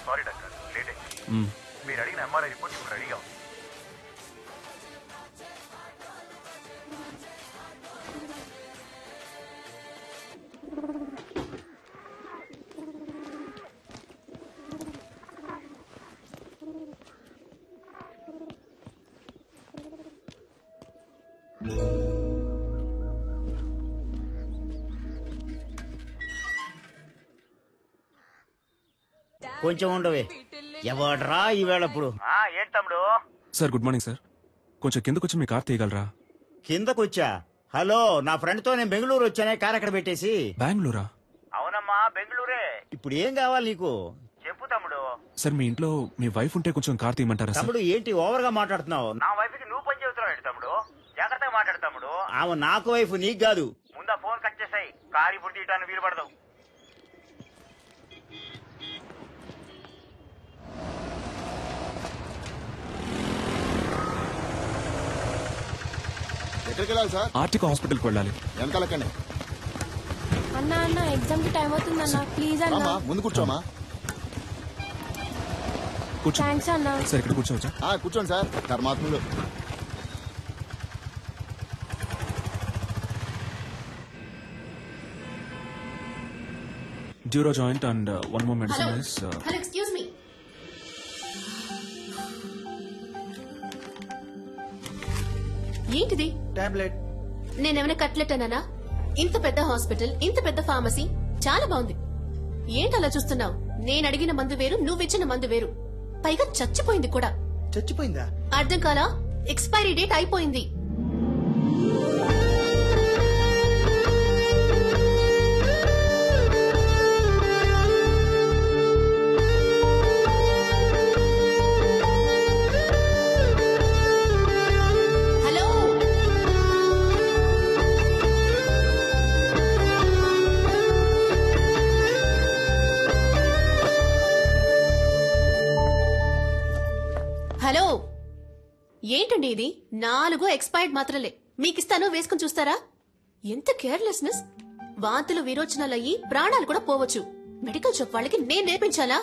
Sorry doctor, late అయింది. మీరు అడిగిన ఎంఆర్ఐ రిపోర్ట్ ఇప్పుడు రెడీగా ఉంది. కొంచెం ఉండవే. ఎవడ్రా ఈవేళప్పుడు? ఏంటి తమ్ముడు? Sir good morning sir. కొంచెం కిందకొచ్చి మీ కార్ తీయగలరా? కిందకొచ్చా? హలో, నా ఫ్రెండ్ తో నేను బెంగళూరు వచ్చానే, కార్ అక్కడ పెట్టేసి. బెంగళూరా? అవునమ్మా, బెంగళూరే. ఇప్పుడు ఏం కావాలి నీకు? చెప్పు తమ్ముడు. సార్ మీ ఇంట్లో మీ వైఫ్ ఉంటే కొంచెం కార్ తీయమంటారా? తమ్ముడు ఏంటి ఓవర్ గా మాట్లాడుతున్నావు? నా వైఫ్ కి నువ్వు పని చెబుతున్నావు తమ్ముడు. జాగ్రత్తగా మాట్లాడు తమ్ముడు. ఆమె నాకు వైఫ్, నీకు కాదు. ముందా ఫోన్ కట్ చేసాయి. కారు ఇప్పుడు తీయటానికి వీలు పడదు. ఎక్కడికి వెళ్ళాలి సార్? ఆర్టికో హాస్పిటల్కి వెళ్ళాలి. వెనకాలకండి. అన్న ఎగ్జామ్ కి టైం అవుతుంది అన్న, ప్లీజ్ అన్న. ముందు కూర్చోమా. కూర్చో. థ్యాంక్స్ అన్న. సార్ ఇక్కడ కూర్చోవచ్చా? కూర్చోండి సార్. ధర్మాత్ములు. Duro joint and one more medicine is. Hello, excuse me. ఏంటిది? టాబ్లెట్. నేనేమైనా కట్లెట్ అన్నానా? ఇంత పెద్ద హాస్పిటల్, ఇంత పెద్ద ఫార్మసీ, చాలా బాగుంది. ఏంటి అలా చూస్తున్నావు? నేను అడిగిన మందు వేరు, నువ్విచ్చిన మందు వేరు. పైగా చచ్చిపోయింది కూడా. చచ్చిపోయిందా? అర్థం కాలా? ఎక్స్పైరీ డేట్ అయిపోయింది. హలో, ఏంటండి ఇది? 4 ఎక్స్పైర్డ్ మాత్రలే మీకిస్తాను, వేసుకుని చూస్తారా? ఎంత కేర్లెస్నెస్! వాంతులు విరోచనాలు అయ్యి ప్రాణాలు కూడా పోవచ్చు. మెడికల్ షాప్ వాళ్ళకి నేను నేర్పించాలా?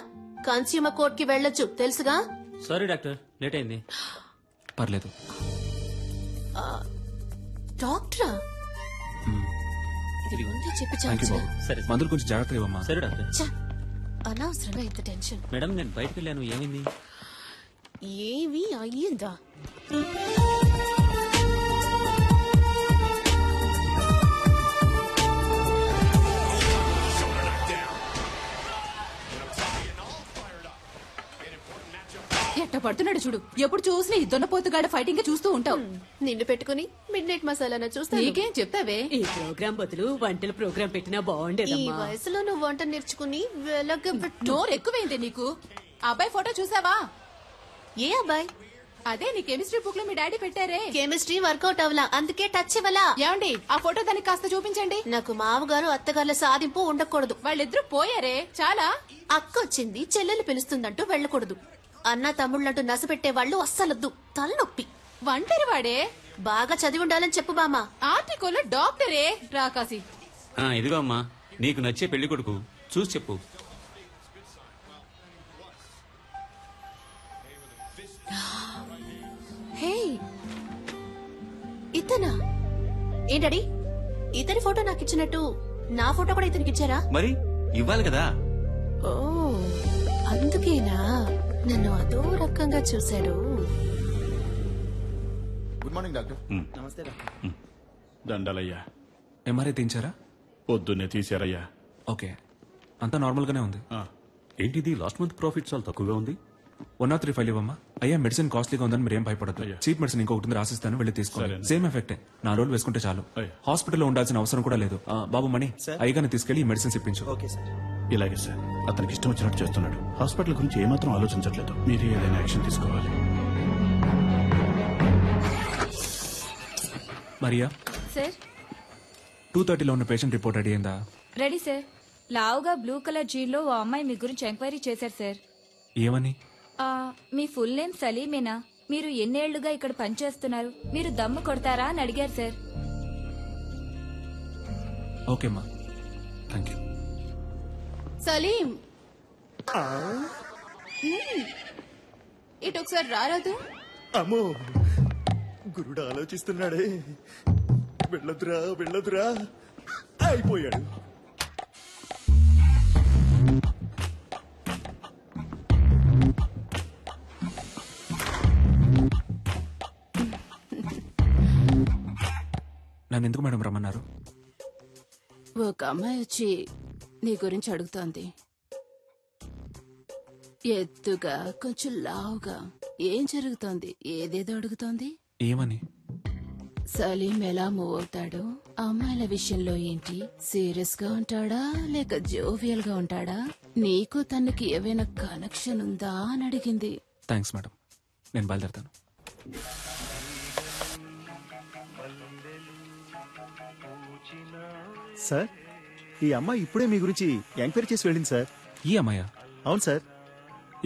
కన్స్యూమర్ కోర్ట్ కి వెళ్ళొచ్చు, తెలుసుగా? సారీ డాక్టర్, లేట్ అయింది. పర్లేదు. డాక్టరా? ఇది ముందే చెప్పి చాలు. సరే, మందులు కొంచెం జాగ్రత్తగా ఇవ్వమ్మా. సరే డాక్టర్. అనవసరంగా ఇంత టెన్షన్. మేడం, నేను బయటకు వెళ్ళాను, ఏమైంది? ఏవి అయ్యిందా? ఎట్ట పడుతున్నాడు చూడు. ఎప్పుడు చూసినా ఈ దొన్నపోతుగాడ ఫైటింగ్ చూస్తూ ఉంటావు. నిన్ను పెట్టుకుని మిడ్ నైట్ మసాలా చూస్తా. నీకేం చెప్తావే? ఈ ప్రోగ్రామ్ బదులు వంటల ప్రోగ్రామ్ పెట్టినా ఈ బాగుండేదమ్మా. వయసులో నువ్వు వంట నేర్చుకుని నోరు ఎక్కువైంది నీకు. అబ్బాయి ఫోటో చూసావా? ఏ అబ్బాయి? అదే నీ కెమిస్ట్రీ బుక్ లో మీ డాడీ పెట్టారే. కెమిస్ట్రీ వర్కౌట్ అవలా, అందుకే టచ్ ఇవ్వలా. ఏమండి, ఆ ఫోటో దానికి కాస్త చూపించండి. నాకు మామగారు అత్తగారుల సాధింపు ఉండకూడదు. వాళ్ళిద్దరూ పోయారే, చాలా. అక్క వచ్చింది, చెల్లెలు పిలుస్తుందంటూ వెళ్ళకూడదు. అన్న తమ్ముళ్ళంటూ నసపెట్టే వాళ్ళు అస్సలొద్దు, తలనొప్పి. వంటరి వాడే. బాగా చదివి ఉండాలని చెప్పు బామా. ఆర్టికల్ డాక్టరే రాకాసి. ఇదిగో అమ్మా, నీకు నచ్చే పెళ్లి కొడుకు, చూసి చెప్పు. హే, ఇతనా? ఏంటడి, ఇతని ఫోటో నాకు ఇచ్చినట్టు నా ఫోటో కూడా ఇతనికి ఇచ్చారా? మరి ఇవ్వాలి కదా. ఓ, అందుకేనా నన్ను అదో రకంగా చూశాడు. Good morning doctor. నమస్తే డాక్టర్. దండలయ్యా. ఎంఆర్ఐ తీయించారా? పొద్దున్నే తీశారయ్యా. ఓకే, అంతా నార్మల్ గానే ఉంది. ఏంటిది లాస్ట్ మంత్ ప్రాఫిట్ చాలా తక్కువగా ఉంది. 103 ఫైల్ ఇవ్వమ్మా. అయ్యా, మెడిసిన్ కాస్ట్లీగా ఉందని మీరు ఏం భయపడదు. చీప్ మెడిసిన్ ఇంకొకటి రాసిస్తాను, వెళ్ళి తీసుకోండి. సేమ్ ఎఫెక్టే, 4 రోజులు వేసుకుంటే చాలు. హాస్పిటల్లో ఉండాల్సిన అవసరం కూడా లేదు. బాబు మణి, అయ్యగానే తీసుకెళ్లి ఈ మెడిసిన్స్ ఇప్పించు. Okay sir. ఇలాగే సార్, అతనికి ఇష్టం వచ్చినట్టు చేస్తున్నాడు. హాస్పిటల్ గురించి ఏమాత్రం ఆలోచించట్లేదు. మీరు ఏదైనా యాక్షన్ తీసుకోవాలి. మరియా సార్, 2:30లో ఉన్న పేషెంట్ రిపోర్ట్ రెడీ అయిందా? Ready sir. లావుగా బ్లూ కలర్ జీన్లో ఓ అమ్మాయి మీ గురించి ఎంక్వైరీ చేశారు సార్. ఏమని? మీ ఫుల్ నేమ్ సలీమేనా? మీరు ఎన్నేళ్లుగా ఇక్కడ పనిచేస్తున్నారు? మీరు దమ్ము కొడతారా అని అడిగారు సార్. ఓకేమ్మా, థ్యాంక్ యూ. సలీం, ఇటు ఒకసారి రారాదు. అమ్మో గురుడు ఆలోచిస్తున్నాడే. వెళ్ళొద్దురా వెళ్ళొద్దురా అయిపోయాడు. నన్ను ఎందుకు మేడం రమ్మన్నారు? ఒక అమ్మాయి వచ్చి నీ గురించి అడుగుతోంది. ఎత్తుగా కొంచెం లావుగా. ఏం జరుగుతోంది? ఏదేదో అడుగుతోంది. ఏమని? సలీం ఎలా మూవ్ అవుతాడు, అమ్మాయిల విషయంలో ఏంటి, సీరియస్ గా ఉంటాడా లేక జోవియల్ గా ఉంటాడా, నీకు తనకి ఏవైనా కనెక్షన్ ఉందా అని అడిగింది. థ్యాంక్స్ మేడం, నేను బయలుదేరుతాను. సార్ ఈ అమ్మాయి ఇప్పుడే మీ గురించి ఎంక్వైరీ చేసి వెళ్ళింది సార్. ఈ అమ్మాయా? అవును సార్.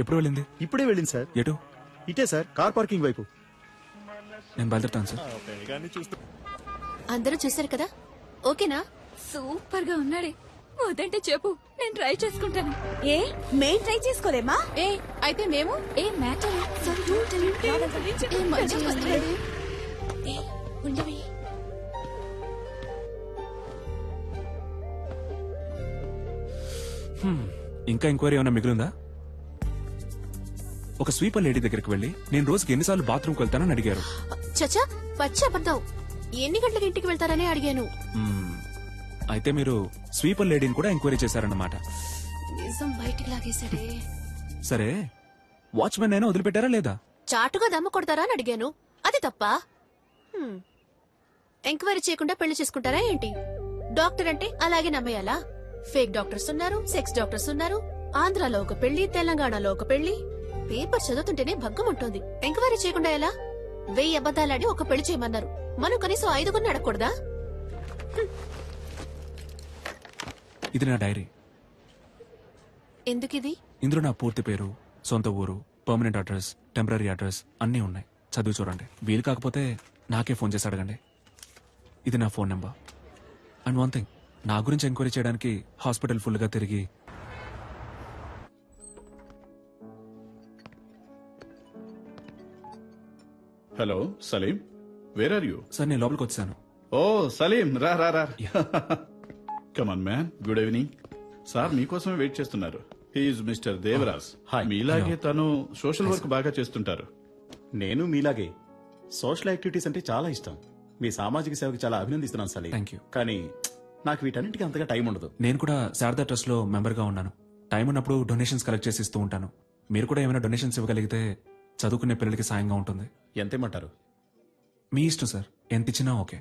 ఎప్పుడు వెళ్ళింది? ఇప్పుడే వెళ్ళింది సార్. ఎటు? ఇటే సార్, కార్ పార్కింగ్ వైపు. నేను బయలుదేరుతాను సార్. అందరూ చూశారు కదా, ఓకేనా? సూపర్ గా ఉన్నాడే. వద్దంటే చెప్పు, నేను ట్రై చేసుకుంటాను. ఏ మేం ట్రై చేసుకోలేమా? ఏ అయితే మేము ఏ మ్యాటర్ ఉండవి. ఇంకా ఎంక్వైరీ ఏమైనా మిగిలిందా? ఒక స్వీపర్ లేడీ దగ్గరికి వెళ్ళి నేను రోజుకి ఎన్నిసార్లు బాత్రూమ్కి వెళ్తానని అడిగారు. చచ్చా, పచ్చి అబద్ధం. ఎన్ని గంటలకు ఇంటికి వెళ్తారని అడిగాను. అయితే మీరు స్వీపర్ లేడీని కూడా ఎంక్వైరీ చేశారన్నమాట. నిజం బయటికి లాగేశాడే. సరే, వాచ్మెన్ అయినా వదిలిపెట్టారా లేదా? చాటుగా దమ్ము కొడతారా అని అడిగాను. అది తప్ప? ఎంక్వైరీ చేయకుండా పెళ్లి చేసుకుంటారా ఏంటి? డాక్టర్ అంటే అలాగే నమ్మేయాలా? ఫేక్ డాక్టర్స్ ఉన్నారు, సెక్స్ డాక్టర్స్ ఉన్నారు. ఆంధ్రాలో ఒక పెళ్లి, తెలంగాణలో ఒక పెళ్లి. పేపర్ చదువుతుంటేనే భగ్గం ఉంటుంది. ఎంక్వైరీ చేయకుండా ఎలా? 1000 అబద్దాలాడి ఒక పెళ్లి చేయమన్నారు. మనం కనీసం 5గురిని అడగకూడదా? ఇది నా డైరీ. ఎందుకిది? ఇందులో నా పూర్తి పేరు, సొంత ఊరు, పర్మనెంట్ అడ్రస్, టెంపరీ అడ్రస్ అన్నీ ఉన్నాయి. చదివి చూడండి. వీలు కాకపోతే నాకే ఫోన్ చేసి అడగండి. ఇది నా phone number. And one thing, నా గురించి ఎంక్వైరీ చేయడానికి హాస్పిటల్ ఫుల్గా తిరిగి hello Salim, where are you? Sir నేను లోపలికి వచ్చాను. ఓ సలీం, రా రా రా. Come on man, good evening. Sir మీకోసమే వెయిట్ చేస్తున్నారు. He's mister Devaraj. మీలాగే తను సోషల్ వర్క్ బాగా చేస్తుంటారు. నేను మీలాగే సోషల్ యాక్టివిటీస్ అంటే చాలా ఇష్టం. మీ సామాజిక సేవకి చాలా అభినందిస్తున్నాను సలీం. Thank you. కానీ నాకు వీటన్నిటికీ అంతగా టైం ఉండదు. నేను కూడా శారదా ట్రస్ట్ లో మెంబర్ గా ఉన్నాను. టైం ఉన్నప్పుడు డొనేషన్స్ కలెక్ట్ చేసి ఇస్తూ ఉంటాను. మీరు కూడా ఏమైనా డొనేషన్స్ ఇవ్వగలిగితే చదువుకునే పిల్లలకి సాయంగా ఉంటుంది. ఎంతేమంటారు? మీ ఇష్టం సార్, ఎంత ఇచ్చినా ఓకే.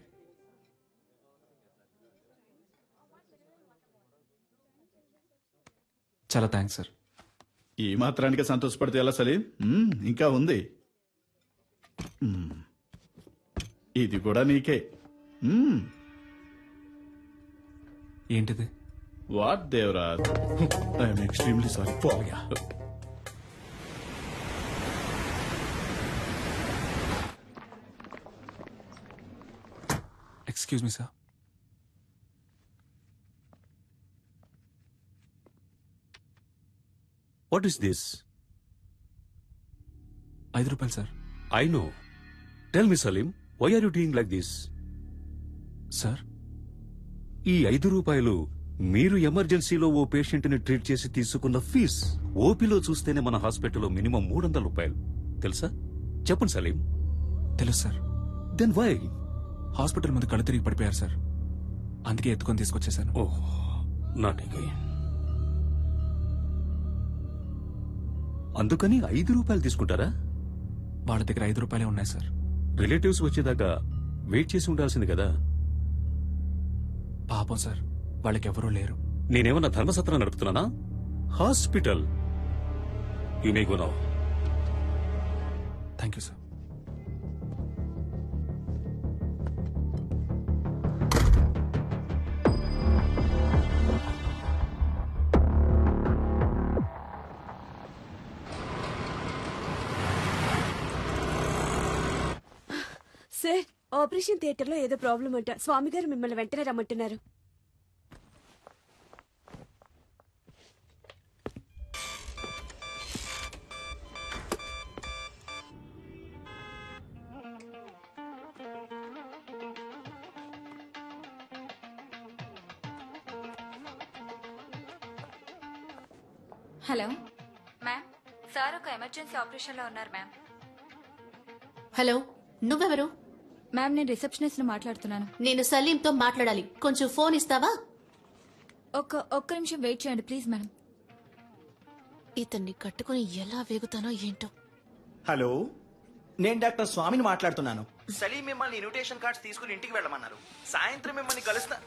చాలా థ్యాంక్స్ సార్. ఈ మాత్రానికి సంతోషపడితే ఎలా సలీం? ఇంకా ఉంది. ఇది కూడా నీకే. ఏంటిది? What Devaraj, I'm extremely sorry. పోయా. Excuse me sir. What is this? 5 రూపాయలు సార్. I know. Tell me, Salim, why are you doing like this? Sir, ఈ 5 రూపాయలు మీరు ఎమర్జెన్సీలో ఓ పేషెంట్ ని ట్రీట్ చేసి తీసుకున్న ఫీజ్. ఓపీలో చూస్తేనే మన హాస్పిటల్లో మినిమం 300 రూపాయలు. తెలుసా? చెప్పండి సలీం. తెలుసు సార్. Then why? హాస్పిటల్ ముందు కళ్ళు తిరిగి పడిపోయారు సార్. అందుకే ఎత్తుకొని తీసుకొచ్చేసాను. ఓహ్, నాట్ అగైన్. అందుకని 5 రూపాయలు తీసుకుంటారా? వాళ్ళ దగ్గర 5 రూపాయలే ఉన్నాయి సార్. రిలేటివ్స్ వచ్చేదాకా వెయిట్ చేసి ఉండాల్సింది కదా. పాపం సార్, వాళ్ళకెవరూ లేరు. నేనేమన్నా ధర్మసత్రం నడుపుతున్నానా? Hospital. You may go now. Thank you sir. Sir, operation theatre లో ఏదో ప్రాబ్లం అంట. స్వామి గారు మిమ్మల్ని వెంటనే రమ్మంటున్నారు. హలో మ్యామ్, సార్ ఒక ఎమర్జెన్సీ ఆపరేషన్ లో ఉన్నారు మ్యామ్. హలో, నువ్వెవరు? మ్యామ్, నేను రిసెప్షనిస్ట్ ని మాట్లాడుతున్నాను. నేను సలీంతో మాట్లాడాలి. కొంచెం ఫోన్ ఇస్తావా? ఒక్క నిమిషం వెయిట్ చేయండి ప్లీజ్ మేడం. ఇతన్ని కట్టుకుని ఎలా వేగుతానో ఏంటో. హలో, నేను డాక్టర్ స్వామిని మాట్లాడుతున్నాను. సలీం మిమ్మల్ని ఇన్విటేషన్ కార్డ్స్ తీసుకుని ఇంటికి వెళ్ళమన్నారు. సాయంత్రం మిమ్మల్ని కలుస్తా.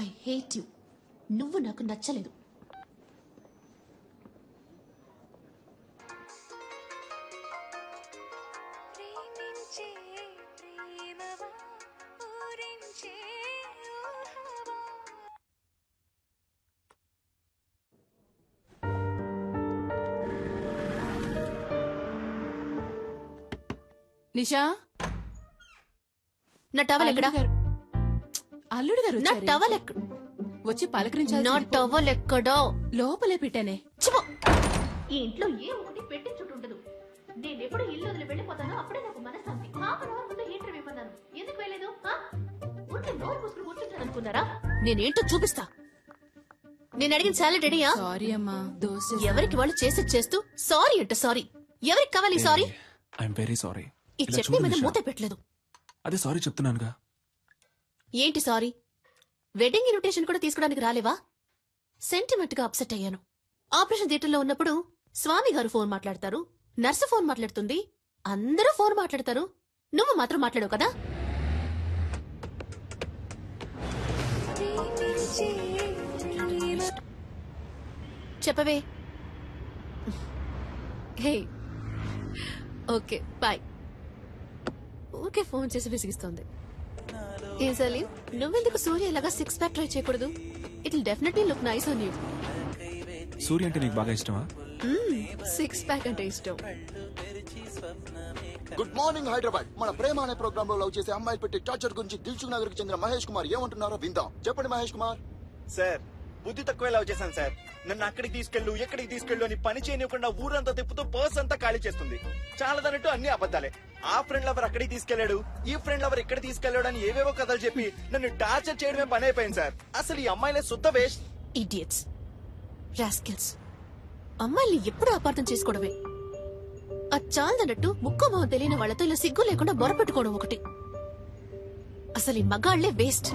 I hate you. నువ్వు నాకు నచ్చలేదు. నిషా, నా టవల్ ఎక్కడా? అల్లుడు గారు నా టవల్ ఎక్కడ? వచ్చి పలకరించాలి. నా టవల్ ఎక్కడో లోపలే పెట్టానే. ఈ ఇంట్లో ఏ ఒకటి పెట్టి చుట్టుంటదు. నేను ఎప్పుడు ఇల్లు వదిలి వెళ్ళిపోతానో అప్పుడే నాకు మనశ్శాంతి. హాఫ్ అన్ అవర్ ముందు హీటర్ ఇవ్వమన్నాను. ఎందుకు వెళ్ళలేదు? ఉంటే నోరు పూసుకుని కూర్చుంటాను అనుకున్నారా? నేనేంటో చూపిస్తా. నేను అడిగిన సాలెడ్ రెడీయా? సారీ అమ్మా, దోశ. ఎవరికి వాళ్ళు చేసేది చేస్తూ సారీ అంట. సారీ ఎవరికి కావాలి? సారీ. I'm very sorry. ఈ చట్నీ మీద మూత పెట్టలేదు. అదే సారీ చెప్తున్నానుగా. ఏంటి సారీ? వెడ్డింగ్ ఇన్విటేషన్ కూడా తీసుకోవడానికి రాలేవా? సెంటిమెంట్ గా అప్సెట్ అయ్యాను. ఆపరేషన్ థియేటర్లో ఉన్నప్పుడు స్వామి గారు ఫోన్ మాట్లాడతారు, నర్సు ఫోన్ మాట్లాడుతుంది, అందరూ ఫోన్ మాట్లాడతారు. నువ్వు మాత్రం మాట్లాడవు కదా? చెప్పవే. Hey, okay bye. ఊరికే ఫోన్ చేసి విసిగిస్తోంది. ఏ సలీం, నువ్వెందుకు సూర్య ఇలాగా 6 ప్యాక్ ట్రై చేయకూడదు? It will definitely look nice on you. Surya అంటే నీకు బాగా ఇష్టమా? 6 ప్యాక్ అంటే ఇష్టం. Good morning Hyderabad. మన ప్రేమ అనే ప్రోగ్రామ్ లో లవ్ చేసే అమ్మాయిలు పెట్టి టార్చర్ గురించి దిల్సుఖ్ నగర్ కి చెందిన మహేష్ కుమార్ ఏమంటున్నారో విందాం. చెప్పండి మహేష్ కుమార్. సార్, బుద్ధి తక్కువ లవ్ చేశాను సార్. నన్ను అక్కడికి తీసుకెళ్ళు, ఎక్కడికి తీసుకెళ్ళు అని పని చేయనివ్వకుండా ఊరంతా తిప్పుతూ పర్స్ అంతా ఖాళీ చేస్తుంది. చాలదన్నట్టు అన్ని అబద్ధాలే. ఆ ఫ్రెండ్ లవర్ అక్కడికి తీసుకెళ్లాడు, ఈ ఫ్రెండ్ లవర్ ఇక్కడ తీసుకెళ్లాడు అని ఏవేవో కథలు చెప్పి నన్ను టార్చర్ చేయడమే పని అయిపోయింది సార్. అసలు ఈ అమ్మాయిలే శుద్ధ వేస్ట్. Idiots, rascals. అమ్మాయిల్ని ఎప్పుడు అపార్థం చేసుకోవడమే. అది చాలదన్నట్టు ముక్కు మొహం తెలియని వాళ్లతో ఇలా సిగ్గు లేకుండా బొరపెట్టుకోవడం ఒకటి. అసలు ఈ మగాళ్లే waste.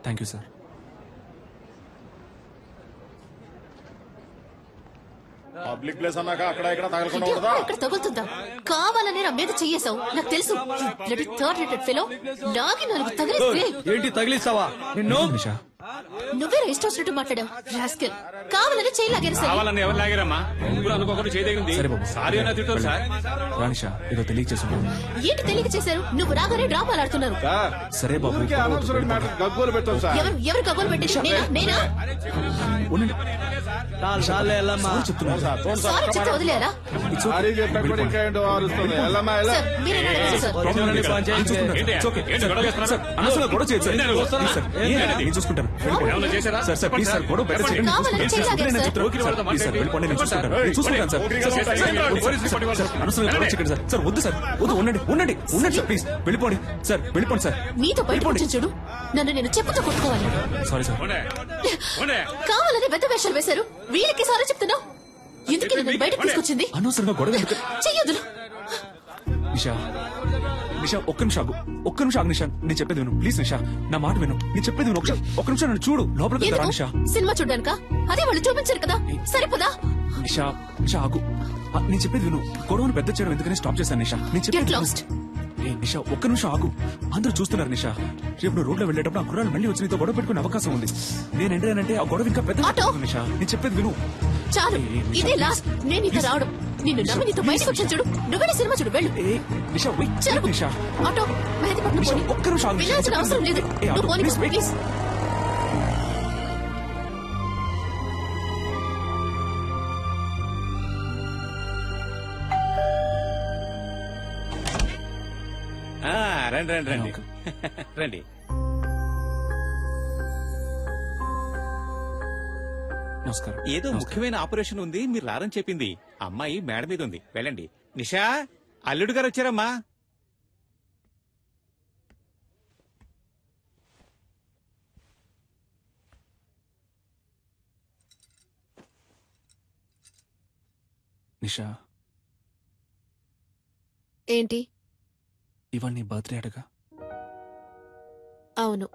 Thank you sir. Public place అన్నాక అక్కడ ఇక్కడ తగలకుండా ఇక్కడ తగులుతుందా? కావాలనే నా మీద చెయ్యేశావు, నాకు తెలుసు. థర్డ్ రేటెడ్ ఫెలో లాగి 4 తగిలిస్తే ఏంటి తగిలిస్తావా? నిషా, నువ్వే ఇష్టం వచ్చినట్టు మాట్లాడావు. రాస్కెల్, కావాలని చేయి లాగారు. కావాలని ఎవరు లాగారమ్మా? ముగ్గురు అనుకోకుండా చేయదగింది. సరే బాబు, సారీ అన్న తిట్టారు సార్. రానిషా, ఏదో తెలియచేస్తున్నాను. ఏంటి తెలియక చేశారు? నువ్వు రాగానే డ్రామాలు ఆడుతున్నారు. సరే బాబు, గగ్గోలు పెట్టాం సార్. ఎవరు కబోలు పెట్టేసి? నేనా? సారీ చెప్తే వదిలేరా? సారీ చెప్పకుండా ఇంకా ఏంటో ఆరుస్తుంది. ఎల్లమ్మా ఎల్ల. సార్, మీరేనా అడగాలి సార్? చూసుకుంటాను సార్. సార్ ప్లీజ్ సార్, గొడవ బెటర్ చేయండి. కావాలని చేయి లాగారు సార్. వెళ్ళిపోండి, నేను చూసుకుంటాను సార్. అనవసరంగా గొడవ చేయకండి సార్. సార్ వద్దు సార్, వద్దు. ఉండండి సార్, ప్లీజ్ వెళ్ళిపోండి సార్. వెళ్ళిపోండి సార్. నీతో బయటకు వచ్చి చూడు, నన్ను నేను చెప్పుతో కొట్టుకోవాలి. Sorry sir. కావాలని పెద్ద వేషాలు వేశారు. వీళ్ళకి సారీ చెప్తున్నావు. ఎందుకు నన్ను బయటకు తీసుకొచ్చింది? అనవసరంగా గొడవ చెయ్యొద్దు. నిషా, ఒక్క నిమిషం ఆగు నిషా. నేను చెప్పేది విను ప్లీజ్. నిషా, నా మాట విను. నేను చెప్పేది విను. ఒక్క నిమిషం నన్ను చూడు. లోపలికి రా నిషా. సినిమా చూడ్డానికా? అదే వాళ్ళు చూపించారు కదా, సరిపోదా? నిషా ఆగు. నేను చెప్పేది విను. గొడవను పెద్ద చేయడం ఎందుకని స్టాప్ చేశాను నిషా. నేను చెప్పేది నిషా, ఒక్క నిమిషం ఆగు. అందరూ చూస్తున్నారు నిషా. రేపు నువ్వు రోడ్లో వెళ్ళేటప్పుడు ఆ కుర్రాలు మళ్ళీ వచ్చి నీతో గొడవ పెట్టుకునే అవకాశం ఉంది. నేను ఎంటానంటే ఆ గొడవ ఇంకా పెద్ద నిషా. నేను చెప్పేది విను. చాలు, ఇదే లాస్ట్. నేను ఇక రావడం. నిన్ను నమ్మి నీతో బయటకు వచ్చాను చూడు. నువ్వే సినిమా చూడు, వెళ్ళు. నిషా ఆటో మెహదీపట్నం ఒక్క నిమిషం వెళ్ళాల్సిన అవసరం లేదు. నువ్వు పోనీ ప్లీజ్. రండి రండి రండి రండి. నమస్కారం. ఏదో ముఖ్యమైన ఆపరేషన్ ఉంది, మీరు రారని చెప్పింది. అమ్మాయి మేడ మీద ఉంది, వెళ్ళండి. నిషా, అల్లుడు గారు వచ్చారమ్మా. నిషా, ఏంటి? ఇవాళ నీ బర్త్డే అడగా? అవును.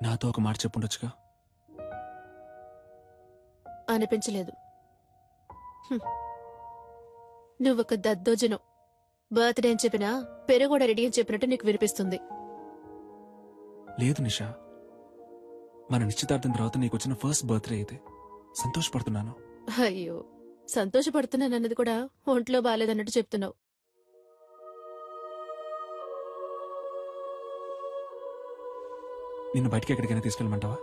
నాతో ఒక మాట చెప్పుండొచ్చుగా. అనిపించలేదు. నువ్వొక దద్దోజనం. బర్త్డే అని చెప్పినా పెరుగూడ రెడీ అని చెప్పినట్టు నీకు వినిపిస్తుంది. లేదు నిషా, మన నిశ్చితార్థం తర్వాత నీకు వచ్చిన ఫస్ట్ బర్త్డే ఇది. సంతోషపడుతున్నాను. అయ్యో, సంతోషపడుతున్నానన్నది కూడా ఒంట్లో బాలేదన్నట్టు చెప్తున్నావు. నిన్ను బయటికి ఎక్కడికైనా తీసుకెళ్ళమంటావా?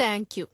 Thank you.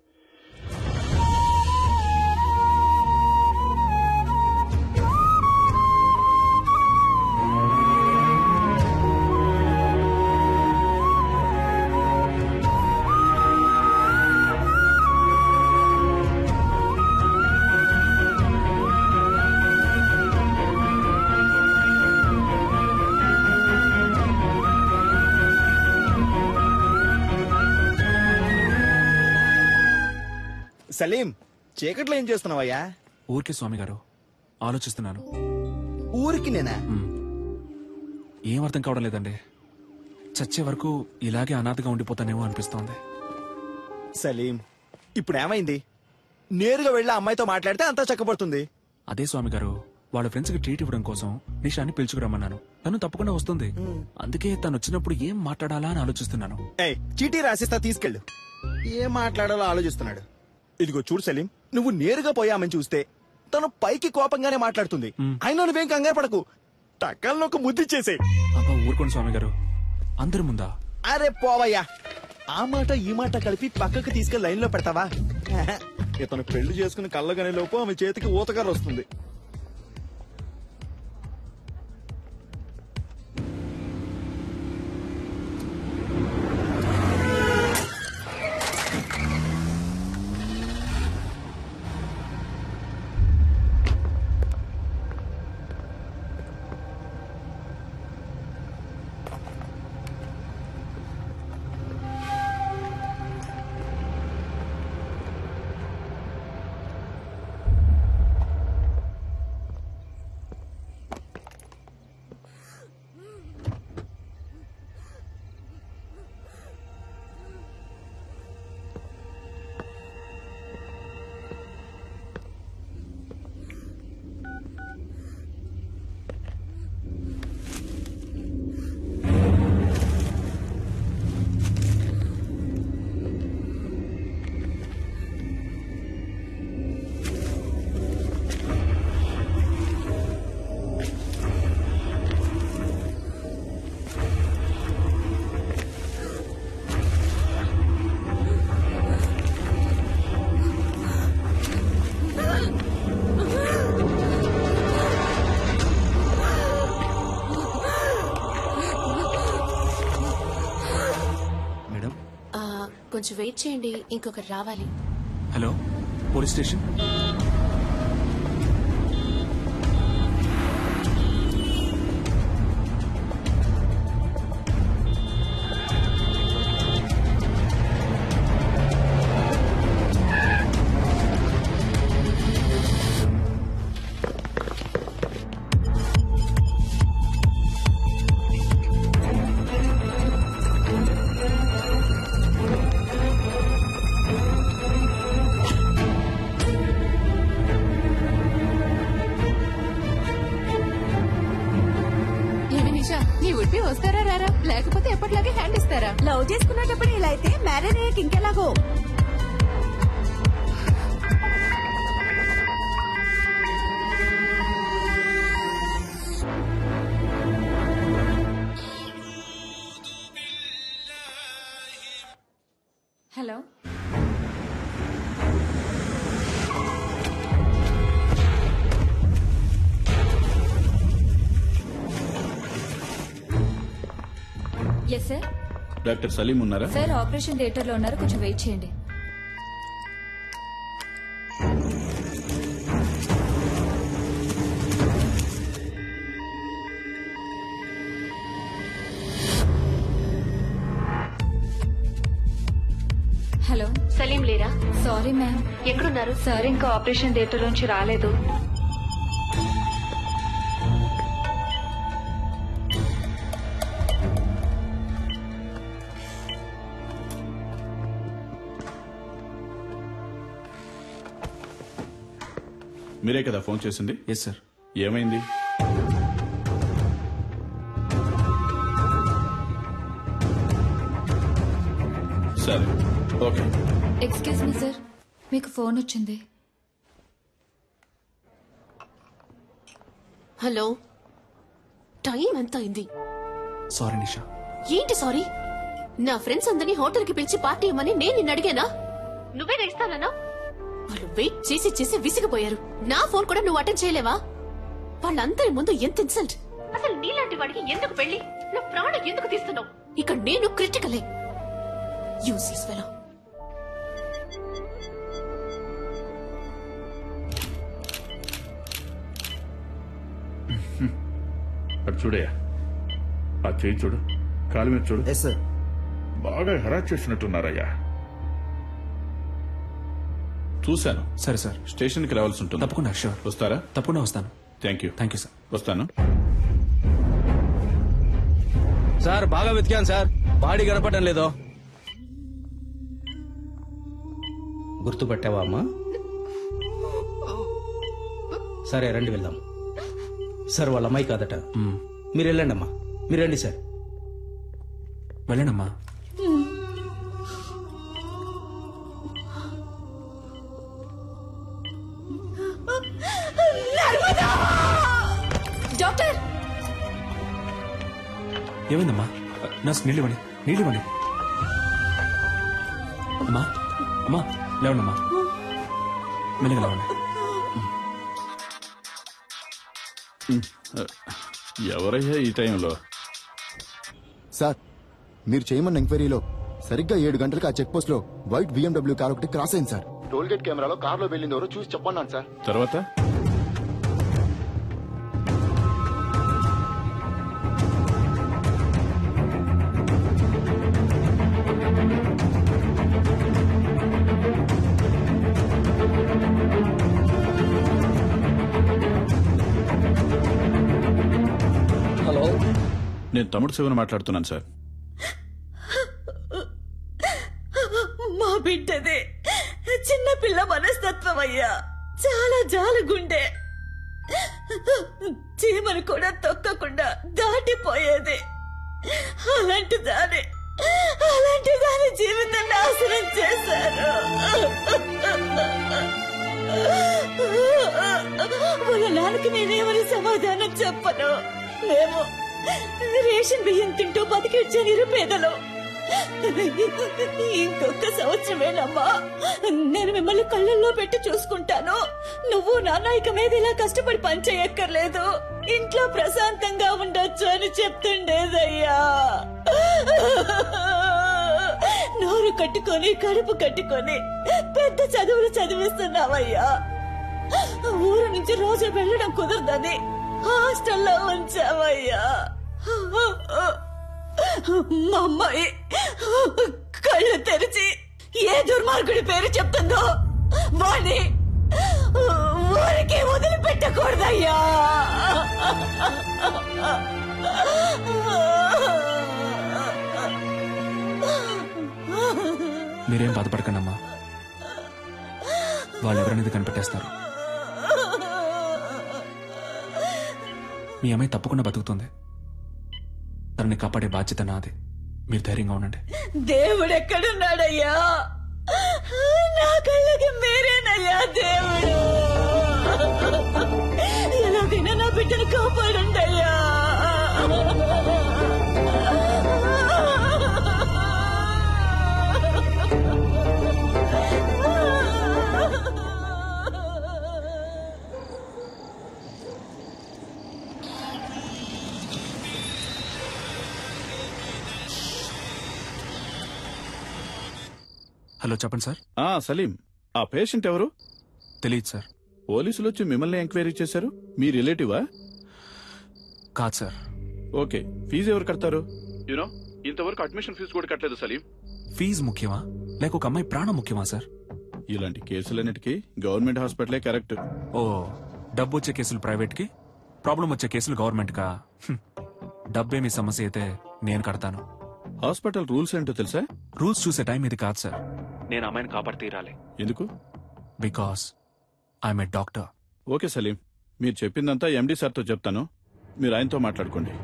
సలీం, చీకట్లో ఏం చేస్తున్నావయ్యా? ఊరికి స్వామి గారు, ఆలోచిస్తున్నాను. ఊరికి నేనా? ఏం అర్థం కావడం లేదండి. చచ్చే వరకు ఇలాగే అనాథగా ఉండిపోతానేమో అనిపిస్తోంది. సలీం, ఇప్పుడు ఏమైంది? నేరుగా వెళ్ళి అమ్మాయితో మాట్లాడితే అంతా చక్కబడుతుంది. అదే స్వామి గారు, వాళ్ళ ఫ్రెండ్స్ కి ట్రీట్ ఇవ్వడం కోసం నిషాని పిలుచుకురమ్మన్నాను. తను తప్పకుండా వస్తుంది. అందుకే తను వచ్చినప్పుడు ఏం మాట్లాడాలా అని ఆలోచిస్తున్నాను. చీటీ రాసిస్తా, తీసుకెళ్ళు. ఏం మాట్లాడాలో ఆలోచిస్తున్నాడు. ఇదిగో చూడు సలీం, నువ్వు నేరుగా పోయామని చూస్తే తను పైకి కోపంగానే మాట్లాడుతుంది. అయినా నువ్వేం కంగారు పడకు, టక్కల్లో ఒక ముద్దిచ్చేసే. అబ్బా ఊరుకోండి స్వామి గారు, అందరి ముందా? అరే పోవయ్యా, ఆ మాట ఈ మాట కలిపి పక్కకు తీసుకెళ్లి లైన్ లో పెడతావా? ఇతను పెళ్లి చేసుకుని కళ్ళగానే లోపు ఆమె చేతికి ఊతకర్ర వస్తుంది. కొంచెం వెయిట్ చేయండి, ఇంకొకరు రావాలి. Hello, police station. వస్తారా రారా, లేకపోతే ఎప్పటిలాగే హ్యాండ్ ఇస్తారా? లవ్ చేసుకున్నప్పుడు ఇలా అయితే మ్యారేజ్ అయ్యాక ఇంకెలాగో. Hello, sir. డాక్టర్ సలీం ఉన్నారా? సార్ ఆపరేషన్ థియేటర్ లో ఉన్నారు, కొంచెం వెయిట్ చేయండి. హలో, సలీం లేరా? Sorry ma'am. ఎక్కడున్నారు? సార్ ఇంకా ఆపరేషన్ థియేటర్ నుంచి రాలేదు. మీరే కదా ఫోన్ చేసింది? Yes sir. ఏమైంది? సరే, ఓకే. ఎక్స్క్యూజ్ మీ సార్, మీకు ఫోన్ వచ్చింది. హలో, టైం ఎంత అయింది? సారీ నిషా. ఏంటి సారీ? నా ఫ్రెండ్స్ అందరినీ హోటల్ కి పిలిచి పార్టీ ఇవ్వమని నేను నిన్ను అడిగానా? నువ్వేగా ఇస్తానన్నా? వాళ్ళు వెయిట్ చేసి చేసి విసిగిపోయారు. నా ఫోన్ కూడా నువ్వు అటెండ్ చేయలేవా? వాళ్ళందరి ముందు ఎంత ఇన్సల్ట్! అసలు నీలాంటి వాడికి ఎందుకు పెళ్లి? నా ప్రాణం ఎందుకు తీస్తున్నావు? ఇక నేను క్రిటికలే. Useless fellow. అటు చూడయా, ఆ చేయి చూడు, కాలు మీద చూడు. Yes sir. బాగా హెరాస్ చేసినట్టున్నారయ్యా. చూశాను. సరే సార్. స్టేషన్కి రావాల్సి ఉంటుంది. తప్పకుండా. షూర్. వస్తారా? తప్పకుండా వస్తాను. Thank you. Thank you sir. వస్తాను సార్. బాగా వెతికాను సార్, బాడీ కనపడడం లేదో. గుర్తుపట్టావా అమ్మా? సరే రండి వెళ్దాం. సార్ వాళ్ళ అమ్మాయి కాదట. మీరు వెళ్ళండి అమ్మా. మీరు రండి సార్. వెళ్ళండమ్మా. డాక్టర్, ఏమైందమ్మా? నర్స్, నీళ్ళు ఇవ్వండి, నీళ్ళు ఇవ్వండి. అమ్మా, అమ్మా లేవండమ్మా, మెల్లగా లేవండి. ఎవరయ్యా ఈ టైంలో? సార్, మీరు చేయమన్న ఎంక్వైరీలో సరిగ్గా 7 గంటలకు ఆ చెక్ పోస్ట్ లో వైట్ BMW కార్ ఒకటి క్రాస్ అయింది సార్. టోల్ గేట్ కెమెరాలో కార్ లో వెళ్ళింది ఎవరో చూసి చెప్పన్నాను సార్. తర్వాత హలో, నేను తమ్ముడు శివన్ మాట్లాడుతున్నాను సార్. మా బిడ్డదే చిన్న పిల్ల మనస్తత్వం అయ్యా. చాలా జాలగుండే. చీమను కూడా తొక్కకుండా దాటిపోయేది. అలాంటి దాని జీవితం నాశనం చేశారు. వాళ్ళ నాన్నకి నేనేమని సమాధానం చెప్పను. మేము రేషన్ బియ్యం తింటూ బతికిచ్చే నిరుపేదలు. ఇంకొక సంవత్సరమేనమ్మా, నేను మిమ్మల్ని కళ్ళల్లో పెట్టి చూసుకుంటాను. నువ్వు నాన్న ఇక మీద ఇలా కష్టపడి పని చేయక్కర్లేదు, ఇంట్లో ప్రశాంతంగా ఉండొచ్చు అని చెప్తుండేదయ్యా. నోరు కట్టుకొని కడుపు కట్టుకొని పెద్ద చదువులు చదివిస్తున్నావయ్యా. ఊరు నుంచి రోజు వెళ్ళడం కుదరదని హాస్టల్లో ఉంచావయ్యా. మా అమ్మాయి కళ్ళు తెరిచి ఏ దుర్మార్గుడి పేరు చెప్తుందో వాణ్ణి ఊరికి వదిలిపెట్టకూడదయ్యా. మీరేం బాధపడకండి అమ్మా, వాళ్ళు ఎవరనేది కనిపెట్టేస్తారు. మీ అమ్మాయి తప్పకుండా బతుకుతుంది. తనని కాపాడే బాధ్యత నాది. మీరు ధైర్యంగా ఉండండి. దేవుడు ఎక్కడున్నాడయ్యా? నా కళ్ళకి మీరేనయ్యా దేవుడు. ఎలాగైనా నా బిడ్డను కాపాడండి అయ్యా. హలో చెప్పండి సార్. సలీం, ఆ పేషెంట్ ఎవరు? తెలియదు సార్. పోలీసులు వచ్చి మిమ్మల్ని ఎంక్వైరీ చేశారు. మీ రిలేటివా? కాదు సార్. ఓకే, ఫీజు ఎవరు కడతారు? యూనో ఇంతవరకు అడ్మిషన్ ఫీజు కూడా కట్టలేదు సలీం. ఫీజు ముఖ్యమా లేక ఒక అమ్మాయి ప్రాణం ముఖ్యమా సార్? ఇలాంటి కేసులన్నిటికీ గవర్నమెంట్ హాస్పిటలే కరెక్ట్. ఓ, డబ్బు వచ్చే కేసులు ప్రైవేట్ కి, ప్రాబ్లం వచ్చే కేసులు గవర్నమెంట్ కా? డబ్బే మీ సమస్య అయితే నేను కడతాను. హాస్పిటల్ రూల్స్ ఏంటో తెలుసా? రూల్స్ చూసే టైం ఇది కాదు సార్. నేను అమ్మాయిని కాపాడి తీరాలి. ఎందుకు? Because I'm a doctor. Okay Salim, మీరు చెప్పిందంతా ఎండి సార్తో చెప్తాను. మీరు ఆయనతో మాట్లాడుకోండి.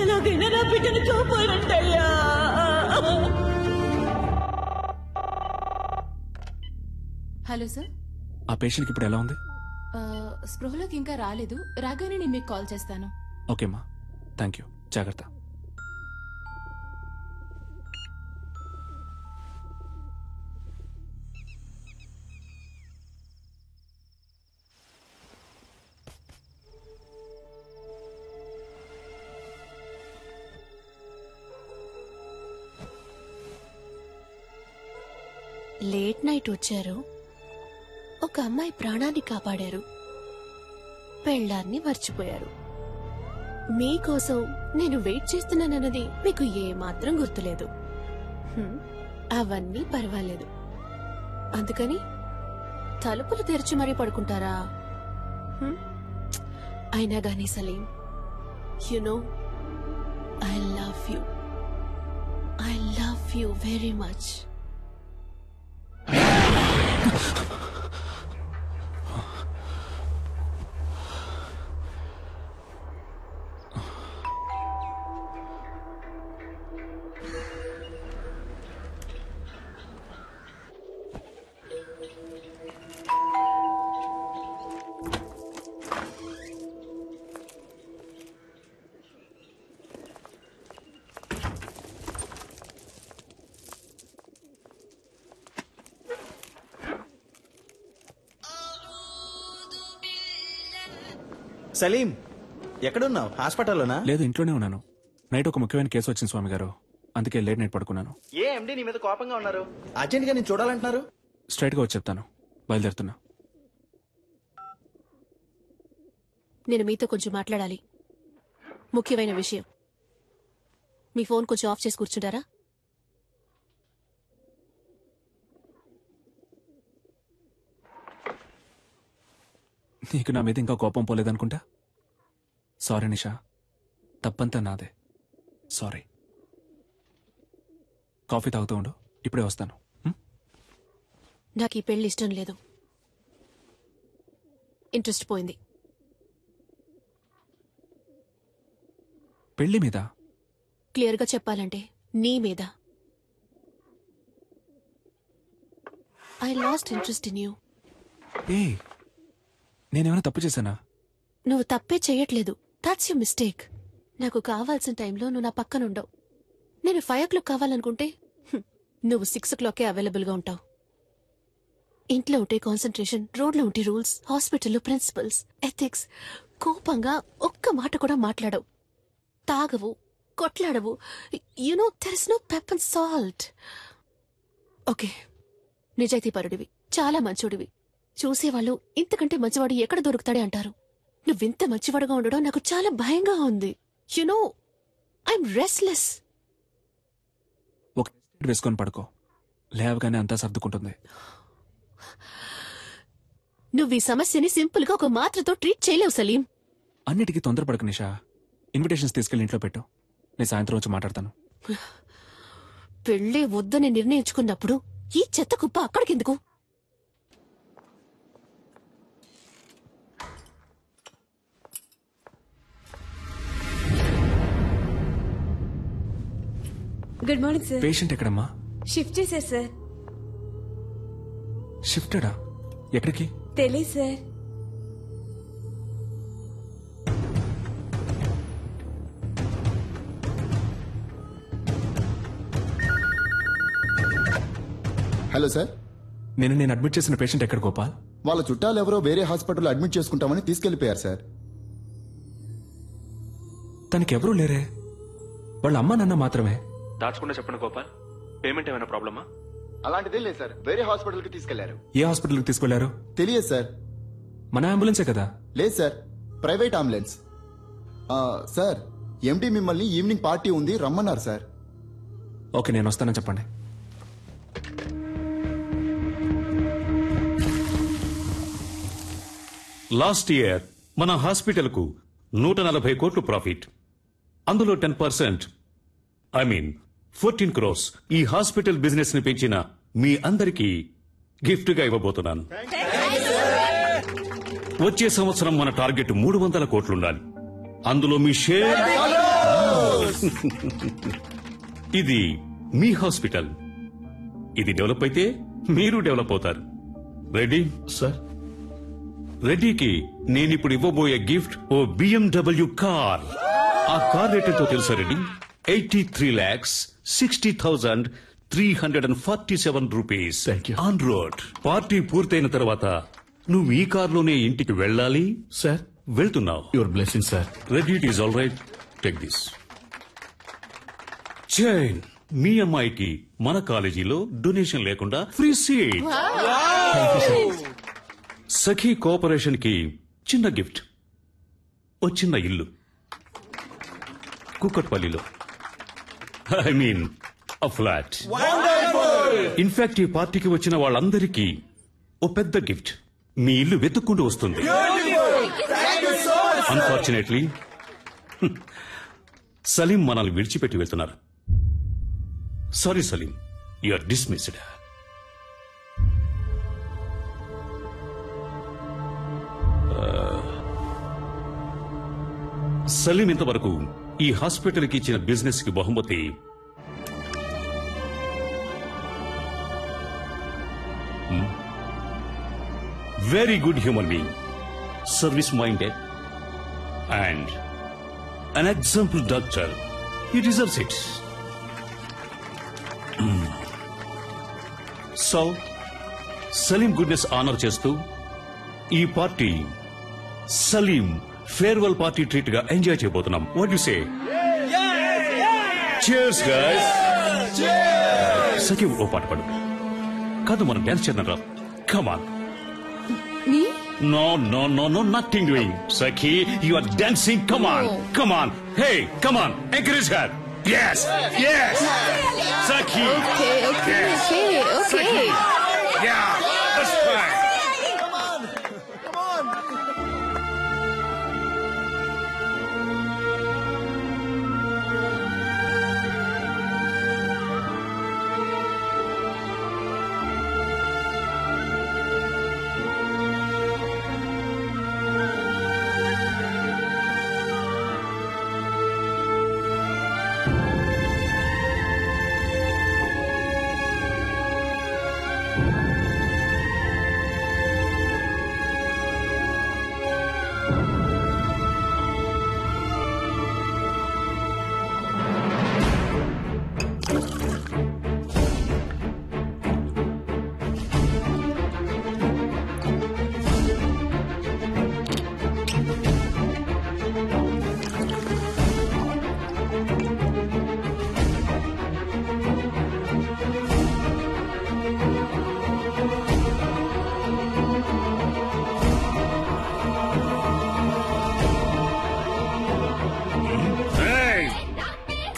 ఎలాగైనా నా బిడ్డను కాపాడంటయ్యా. Hello sir. ఆ పేషెంట్కి ఇప్పుడు ఎలా ఉంది? స్పృహలోకి ఇంకా రాలేదు. రాగానే నేను మీకు కాల్ చేస్తాను. ఓకేమ్మా, థ్యాంక్ యూ. జాగ్రత్త. లేట్ నైట్ వచ్చారు, ఒక అమ్మాయి ప్రాణాన్ని కాపాడారు, పెళ్ళాన్ని మర్చిపోయారు. మీకోసం నేను వెయిట్ చేస్తున్నానన్నది మీకు ఏమాత్రం గుర్తులేదు. అవన్నీ పర్వాలేదు. అందుకని తలుపులు తెరిచి మరీ పడుకుంటారా? అయినా గానీ Salim, you know I love you very much. Salim, ఎక్కడున్నావు? హాస్పిటల్లోనా? లేదు, ఇంట్లోనే ఉన్నాను. నైట్ ఒక ముఖ్యమైన కేసు వచ్చింది స్వామి గారు, అందుకే లేట్ నైట్ పడుకున్నాను. ఏ ఎండి నీ మీద కోపంగా ఉన్నారు? అర్జెంట్ గా నేను చూడాలంటున్నారు. స్ట్రైట్ గా వచ్చి చెప్తాను. బయలుదేరుతున్నా. నేను మీతో కొంచెం మాట్లాడాలి. ముఖ్యమైన విషయం. మీ ఫోన్ కొంచెం ఆఫ్ చేసి కూర్చుంటారా? నీకు నా మీద ఇంకా కోపం పోలేదనుకుంటా. సారీ నిషా, తప్పంతా నాదే. సారీ. కాఫీ తాగుతూ ఉండు, ఇప్పుడే వస్తాను. నాకు ఈ పెళ్లి ఇష్టం లేదు. ఇంట్రెస్ట్ పోయింది. పెళ్లి మీద? క్లియర్గా చెప్పాలంటే నీ మీద. I lost interest in you. ఏ, నేనేమైనా తప్పు చేశానా? నువ్వు తప్పే చెయ్యట్లేదు. That's you mistake. నాకు కావాల్సిన టైంలో నువ్వు నా పక్కన ఉండవు. నేను 5 o'clock కావాలనుకుంటే నువ్వు 6 o'clockకే అవైలబుల్గా ఉంటావు. ఇంట్లో ఉంటే కాన్సన్ట్రేషన్, రోడ్లో ఉంటే రూల్స్, హాస్పిటల్లో ప్రిన్సిపల్స్, ఎథిక్స్. కోపంగా ఒక్క మాట కూడా మాట్లాడవు. తాగవు, కొట్లాడవు. No there is no pepper and salt. Okay, నిజాయితీపరుడివి, చాలా మంచోడివి. చూసేవాళ్ళు ఇంతకంటే మంచివాడు ఎక్కడ దొరుకుతాడే అంటారు. నువ్వింత మంచివాడుగా ఉండడం నాకు చాలా భయంగా ఉంది. No I'm restless. ఒక వేసుకొని పడుకో, లేవగానే అంతా సర్దుకుంటుంది. నువ్వు ఈ సమస్యని సింపుల్ గా ఒక మాత్రతో ట్రీట్ చేయలేవు సలీం. అన్నిటికీ తొందరపడకు నిషా. ఇన్విటేషన్స్ తీసుకెళ్లి ఇంట్లో పెట్టు, నేను సాయంత్రం వచ్చి మాట్లాడతాను. పెళ్లి వద్దని నిర్ణయించుకున్నప్పుడు ఈ చెత్త కుప్ప అక్కడికెందుకు? Good morning sir. పేషెంట్ ఎక్కడమ్మా? షిఫ్ట్ చేశారు సార్. షిఫ్టెడా? ఎక్కడికి? తెలీదు సార్. Hello sir. నేను అడ్మిట్ చేసిన పేషెంట్ ఎక్కడ గోపాల్? వాళ్ళ చుట్టాలు ఎవరో వేరే హాస్పిటల్లో అడ్మిట్ చేసుకుంటామని తీసుకెళ్లిపోయారు సార్. తనకెవరూ లేరే, వాళ్ళ అమ్మ నాన్న మాత్రమే. దాచకుండా చెప్పండి గోపాల్, పేమెంట్ ఏమైనా ప్రాబ్లమా? అలాంటిదే లేదు సార్, వేరే హాస్పిటల్ కి తీసుకెళ్లారు. ఏ హాస్పిటల్కి తీసుకెళ్లారు? తెలియదు సార్. మన అంబులెన్సే కదా? లేదు సార్, ప్రైవేట్ అంబులెన్స్. సార్, ఎండి మిమ్మల్ని ఈవినింగ్ పార్టీ ఉంది రమ్మన్నారు సార్. ఓకే, నేను వస్తానని చెప్పండి. లాస్ట్ ఇయర్ మన హాస్పిటల్కు 140 కోట్లు ప్రాఫిట్. అందులో 10%, ఐ మీన్ 14 crores ఈ హాస్పిటల్ బిజినెస్ ని పెంచిన మీ అందరికీ గిఫ్ట్ గా ఇవ్వబోతున్నాను. వచ్చే సంవత్సరం మన టార్గెట్ 300 కోట్లుండాలి. అందులో మీ షేర్. ఇది మీ హాస్పిటల్. ఇది డెవలప్ అయితే మీరు డెవలప్ అవుతారు. Ready sir? రెడ్డికి నేనిప్పుడు ఇవ్వబోయే గిఫ్ట్ ఓ BMW కార్. ఆ కార్ రేట్ ఎంతో తెలుసా Reddy? 83,60,347 rupees on road. Party పూర్తయిన తర్వాత నువ్వు ఈ కార్లోనే ఇంటికి వెళ్ళాలి. సార్, వెళ్తున్నావు. Your blessing sir. Reddy, it is all right, take this chain. మీ అమ్మాయికి మన కాలేజీలో డొనేషన్ లేకుండా ఫ్రీ సీట్. సఖీ కోఆపరేషన్ కి చిన్న గిఫ్ట్, ఓ చిన్న ఇల్లు కుక్కట్పల్లిలో. I mean a flat. In fact ఈ పార్టీకి వచ్చిన వాళ్ళందరికీ ఓ పెద్ద గిఫ్ట్. మీ ఇల్లు వెతుక్కుంటూ వస్తుంది. అన్ఫార్చునేట్లీ సలీం మనల్ని విడిచిపెట్టి వెళ్తున్నారు. Sorry Salim, you are dismissed. Salim ఇంతవరకు ఈ హాస్పిటల్ కి ఇచ్చిన బిజినెస్ కి బహుమతి very good human being, service minded and an example doctor. He deserves it. So, Salim goodness honour చేస్తూ ఈ party Salim farewell party treat గా ఎంజాయ్ చేయబోతున్నాం. What you say? Cheers guys. Sakhi ఓ పాట పాడు. కాదు, మనం డాన్స్ చేద్దాం రా. Come on. No, nothing doing. Sakhi, you are dancing. Come on. Hey, come on. Encourage her. Yes. Sakhi. Okay. Sakhi. Yeah, that's fine.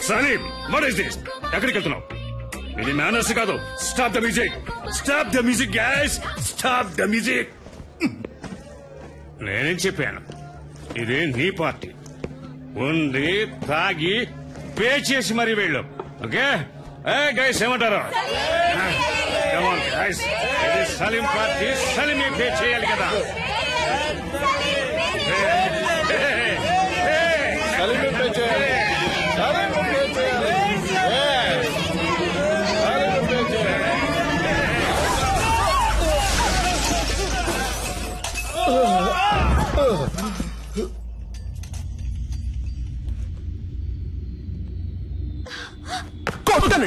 Salim, what is this? ఎక్కడికి వెళ్తున్నావు? ఇది మేనర్స్ కాదు. Stop the music guys, stop the music. నేనేం చెప్పాను? ఇది నీ party. ఉంది, తాగి పే చేసి మరీ వెళ్ళు. ఓకే గైస్, ఏమంటారు? గైస్, ఇది సలీం పార్టీ. సలీమే పే చేయాలి కదా. సలీమే పే చేయాలి. కొట్టండి.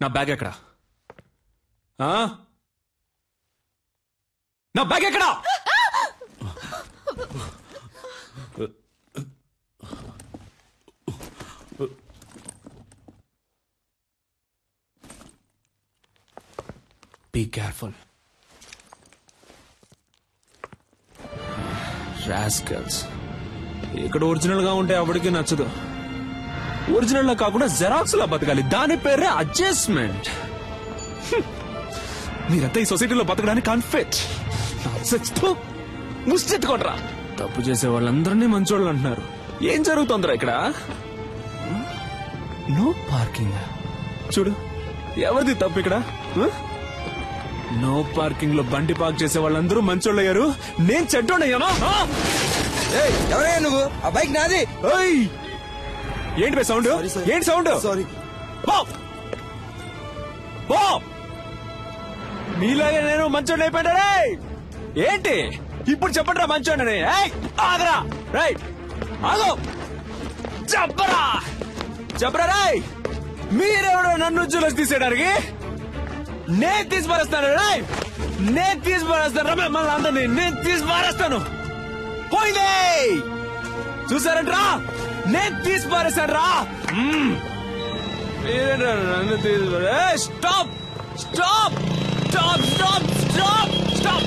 నా బ్యాగ్ ఎక్కడా? నా బ్యాగ్ ఎక్కడా? Be careful. రాస్కల్స్. ఇక్కడ ఒరిజినల్ గా ఉంటే ఎవరికి నచ్చదు. ఒరిజినల్ లా కాకుండా జెరాక్స్ లా బతకాలి. దాని పేరే అడ్జస్ట్మెంట్. మీరంతా ఈ సొసైటీలో బతకడానికి అన్ఫిట్. ముష్టెట్టుకోండ్రా. తప్పు చేసే వాళ్ళందరినీ మంచోళ్ళు అంటున్నారు. ఏం జరుగుతుందిరా ఇక్కడ? No parking. చూడు, ఎవరిది తప్పు ఇక్కడ? నో పార్కింగ్ లో బండి పార్క్ చేసే వాళ్ళందరూ మంచోళ్ళు అయ్యారు. నేను చెడ్డోడయ్యాను. ఎవరయ్యా నువ్వు? ఆ బైక్ నాది. ఏంటి సౌండ్? ఏంటి సౌండ్? సారీ. మీలాగే నేను మంచోడు అయిపోయాడా? ఏంటి ఇప్పుడు చెప్పండిరా మంచోడని? ఆగరా. రైట్, ఆగో. చెప్పరా చెప్పరా. రై, మీరెవడో నన్ను జూలస్ తీసేయడానికి? నేను తీసి పారేస్తాను. నేను తీసి పారేస్తాను. మళ్ళీ అందరినీ నేను తీసి పారేస్తాను. పోయిందే చూసారంట్రా? నేను తీసి పారేస్తాను రా. నన్ను తీసి stop stop stop stop stop stop.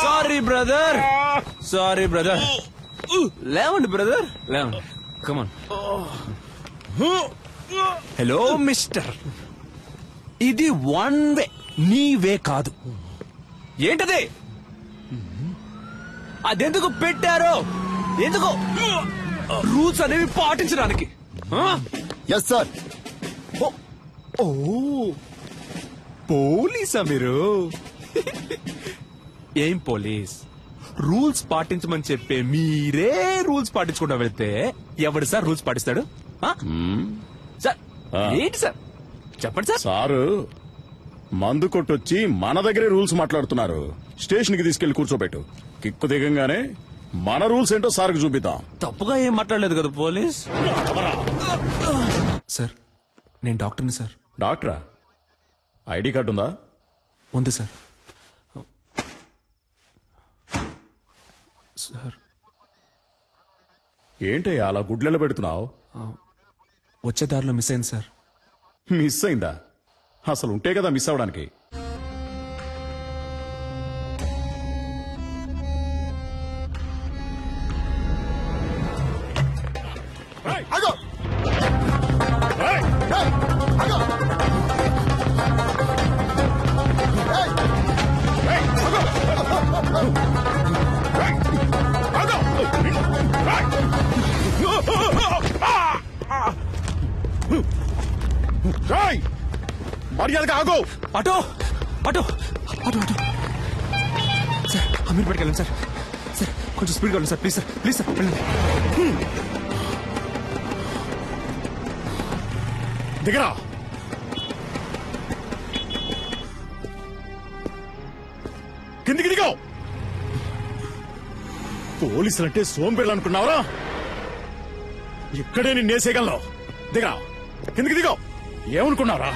Sorry brother, sorry brother. లేవండి బ్రదర్, లేవండి. కమాన్. హలో మిస్టర్, ఇది వన్ వే, నీ వే కాదు. ఏంటది? అదెందుకు పెట్టారో? ఎందుకు? రూల్స్ అనేవి పాటించడానికి. Yes sir. ఓ, పోలీసా మీరు? ఏం పోలీస్? రూల్స్ పాటించమని చెప్పే మీరే రూల్స్ పాటించకుండా వెళ్తే ఎవడు సార్ రూల్స్ పాటిస్తాడు? సార్ ఏంటి సార్ చెప్పండి సార్. సారు మందు కొట్టొచ్చి మన దగ్గరే రూల్స్ మాట్లాడుతున్నారు. స్టేషన్ కి తీసుకెళ్లి కూర్చోబెట్టు. కిక్కు దిగంగానే మన రూల్స్ ఏంటో సార్కి చూపిద్దాం. తప్పుగా ఏం మాట్లాడలేదు కదా పోలీస్. సార్ నేను డాక్టర్ని సార్. డాక్టరా? ఐడి కార్డు ఉందా? ఉంది సార్. సార్ ఏంటయ్యా అలా గుడ్లెల పెడుతున్నావు? వచ్చే దారిలో మిస్ అయింది సార్. మిస్ అయిందా? అసలు ఉంటే కదా మిస్ అవడానికి. మర్యాదగా ఆగో. Auto auto auto auto. Sir Ameer పట్టుకెళ్ళండి సార్. సార్ కొంచెం స్పీడ్గా వెళ్ళండి sir. Please sir, please sir వెళ్ళండి. దిగరా. కిందికి దిగో. పోలీసులంటే సోంబేళ్ళు అనుకున్నావరా? ఇక్కడే నేను నేసేయగలను. దిగరా, కిందికి దిగో. ఏమనుకున్నారా?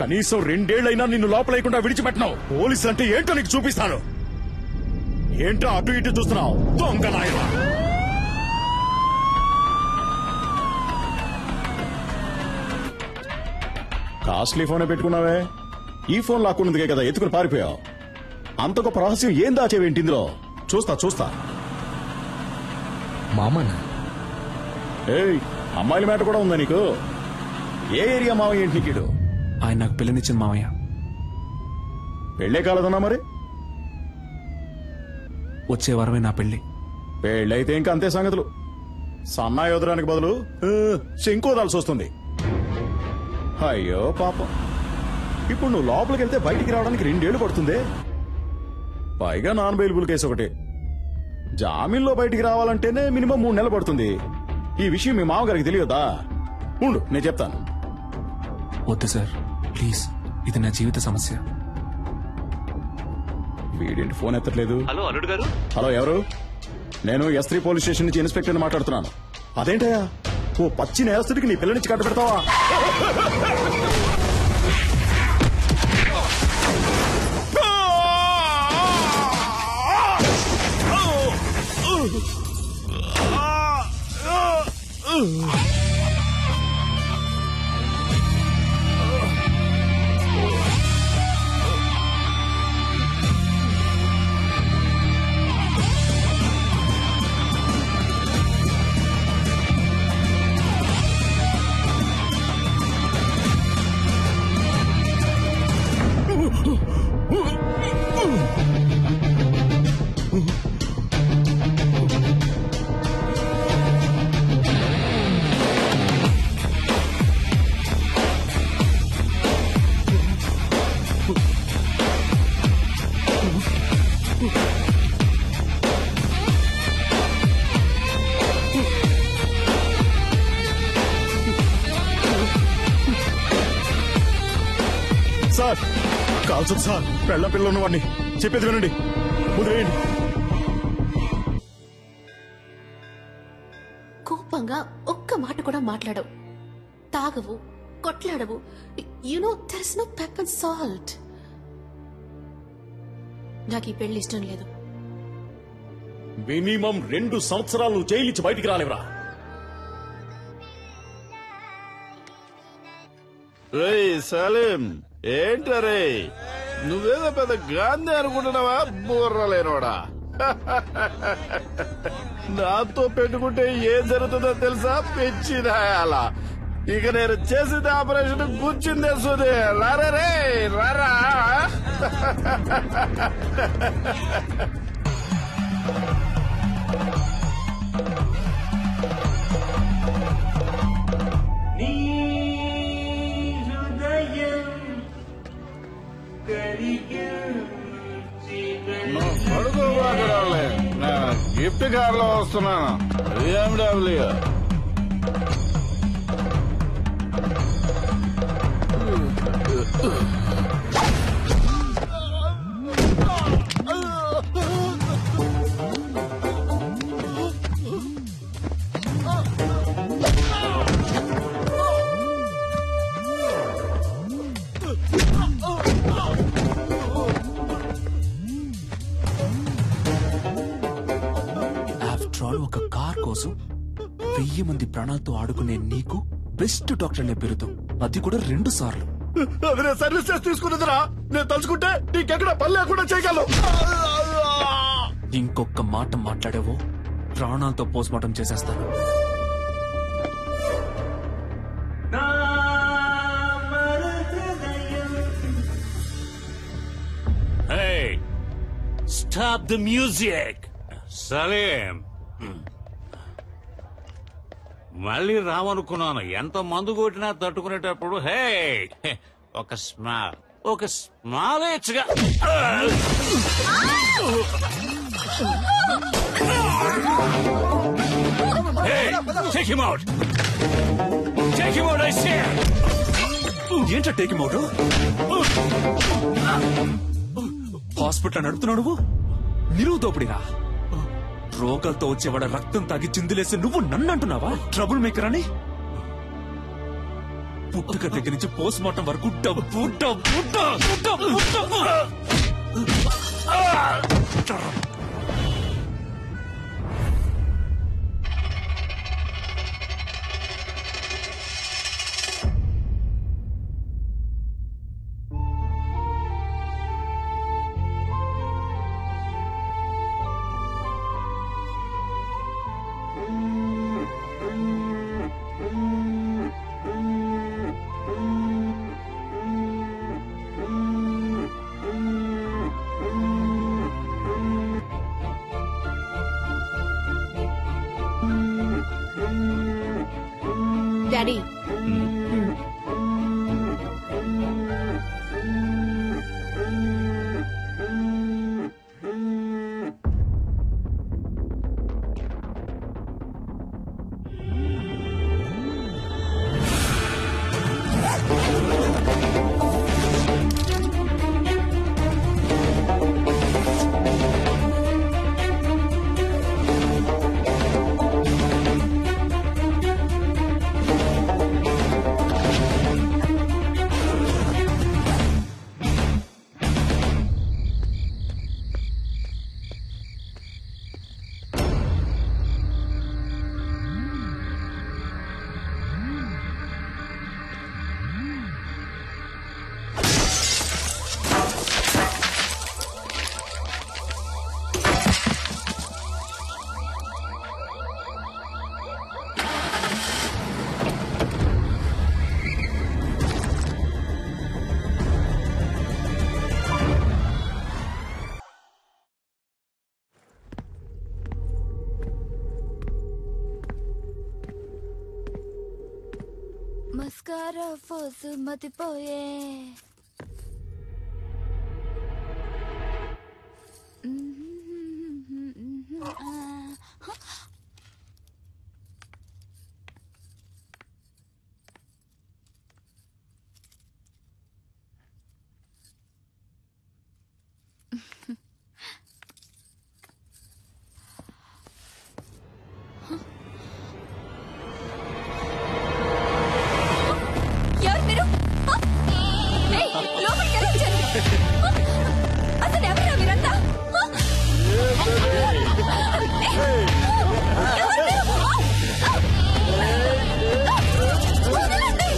కనీసం 2 ఏళ్లైనా నిన్ను లోపలేయకుండా విడిచిపెట్టినావు. పోలీసులంటే ఏంటో నీకు చూపిస్తాను. ఏంటో అటు ఇటు చూస్తున్నావు? దొంగ నాయనా. కాస్ట్లీ ఫోనే పెట్టుకున్నావే. ఈ ఫోన్ లాక్కున్నందుకే కదా ఎత్తుకుని పారిపోయావు. అంత గొప్ప రహస్యం ఏం దాచేవేంటి ఇందులో? చూస్తా చూస్తా. మామనా? ఏయ్, అమ్మాయిల మ్యాటర్ కూడా ఉందా నీకు? ఏ ఏరియా మావయ్య ఏంటి నీకు? ఆయన నాకు పిల్లనిచ్చిన మావయ్య. పెళ్లే కాలేదన్నా మరి? వచ్చే వారమే నా పెళ్లి. పెళ్ళైతే ఇంకా అంతే సంగతులు. సన్నాయి వదడానికి బదులు శంకోదాల్సి వస్తుంది. అయ్యో పాపం. ఇప్పుడు నువ్వు లోపలికి వెళ్తే బయటికి రావడానికి 2 ఏళ్లు పడుతుంది. పైగా నాన్ బెయిలబుల్ కేసు ఒకటి. జామీన్లో బయటికి రావాలంటేనే మినిమం 3 నెలలు పడుతుంది. ఈ విషయం మీ మామగారికి తెలియదా? ఉండు నేను చెప్తాను. వద్దు సార్ ప్లీజ్, ఇది నా జీవిత సమస్య. వీడేంటి ఫోన్ ఎత్తట్లేదు? హలో అల్లుడు గారు. హలో, ఎవరు? నేను S3 పోలీస్ స్టేషన్ నుంచి ఇన్స్పెక్టర్ మాట్లాడుతున్నాను. అదేంటయ్యా ఓ పచ్చి నేరస్తుడికి నీ పిల్లనిచ్చి కట్ట పెడతావా? సార్ కాల్చదు సార్, పెళ్ళ పిల్లలు ఉన్నవాడిని. చెప్పేది వినండి, వదిలేయండి. కోపంగా ఒక్క మాట కూడా మాట్లాడవు, తాగవు, కొట్లాడవు. You know there is no pepper salt. నాకు ఈ పెళ్లి ఇష్టం లేదు. మినిమం 2 సంవత్సరాలు జైలు ఇచ్చి బయటికి రాలేవరా? సలీం ఏంటరే, నువ్వేదో పెద్ద గాంధీ అనుకుంటున్నావా? బుర్రలేనోడా, నాతో పెట్టుకుంటే ఏం జరుగుతుందో తెలుసా? పెంచినాయాల. ఇక నేను చేసిన ఆపరేషన్ కూర్చుందే సుదే. రారే రారా. పడుకోబాకరాలే, నేను గిఫ్ట్ కార్లో వస్తున్నాను. BMW. ఒక కార్ కోసం 1000 మంది ప్రాణాలతో ఆడుకునే నీకు బెస్ట్ డాక్టర్ అనే పేరుతో, అది కూడా 2 సార్లు. అది నేను సర్వీస్ చేసి తీసుకున్నదిరా. నేను తలుచుకుంటే నీకెక్కడ పని లేకుండా చేయగలను. ఇంకొక మాట మాట్లాడేవో ప్రాణాలతో పోస్ట్మార్టం చేసేస్తాను. Stop the music, Salim. మళ్ళీ రావనుకున్నాను. ఎంత మందు కొట్టినా తట్టుకునేటప్పుడు హే ఒక స్మాల్ ఇచ్చగా. ఏంటో టేక్ హిమ్ అవుట్. హాస్పిటల్ నడుపుతున్నావు నువ్వు. నిలువు దోపిడిగా రోగాలతో వచ్చేవాడ రక్తం తాగి చిందులేసి నువ్వు నన్ను అంటున్నావా ట్రబుల్ మేకర్ అని? పుట్టుక దగ్గర నుంచి పోస్ట్ మార్టం వరకు డబ్బు డబ్బు డబ్బు డబ్బు. డాడీ, ఫోసు మతిపోయే ఎవరు మీరు ఏయ్, లోపలికి ఎలా వచ్చారు? అసలు ఎవరు మీరంతా? ఎవరు మీరు? వదలండి.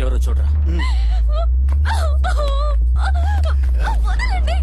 ఎవరో చూడరా. వదలండి.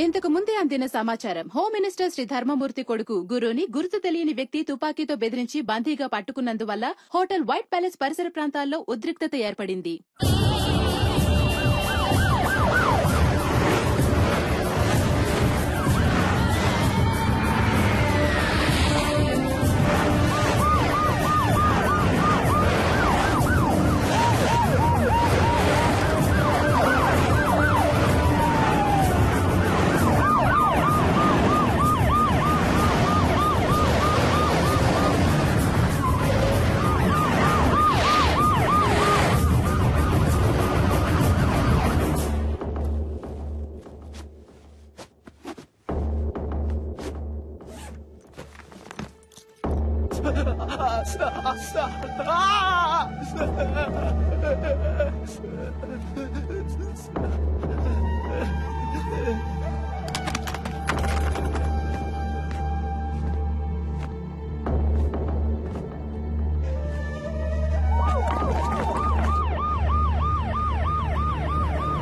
ఇంతకు ముందే అందిన సమాచారం. హోమ్ మినిస్టర్ శ్రీ ధర్మమూర్తి కొడుకు గురుని గుర్తు తెలియని వ్యక్తి తుపాకీతో బెదిరించి బందీగా పట్టుకున్నందువల్ల హోటల్ వైట్ ప్యాలెస్ పరిసర ప్రాంతాల్లో ఉద్రిక్తత ఏర్పడింది.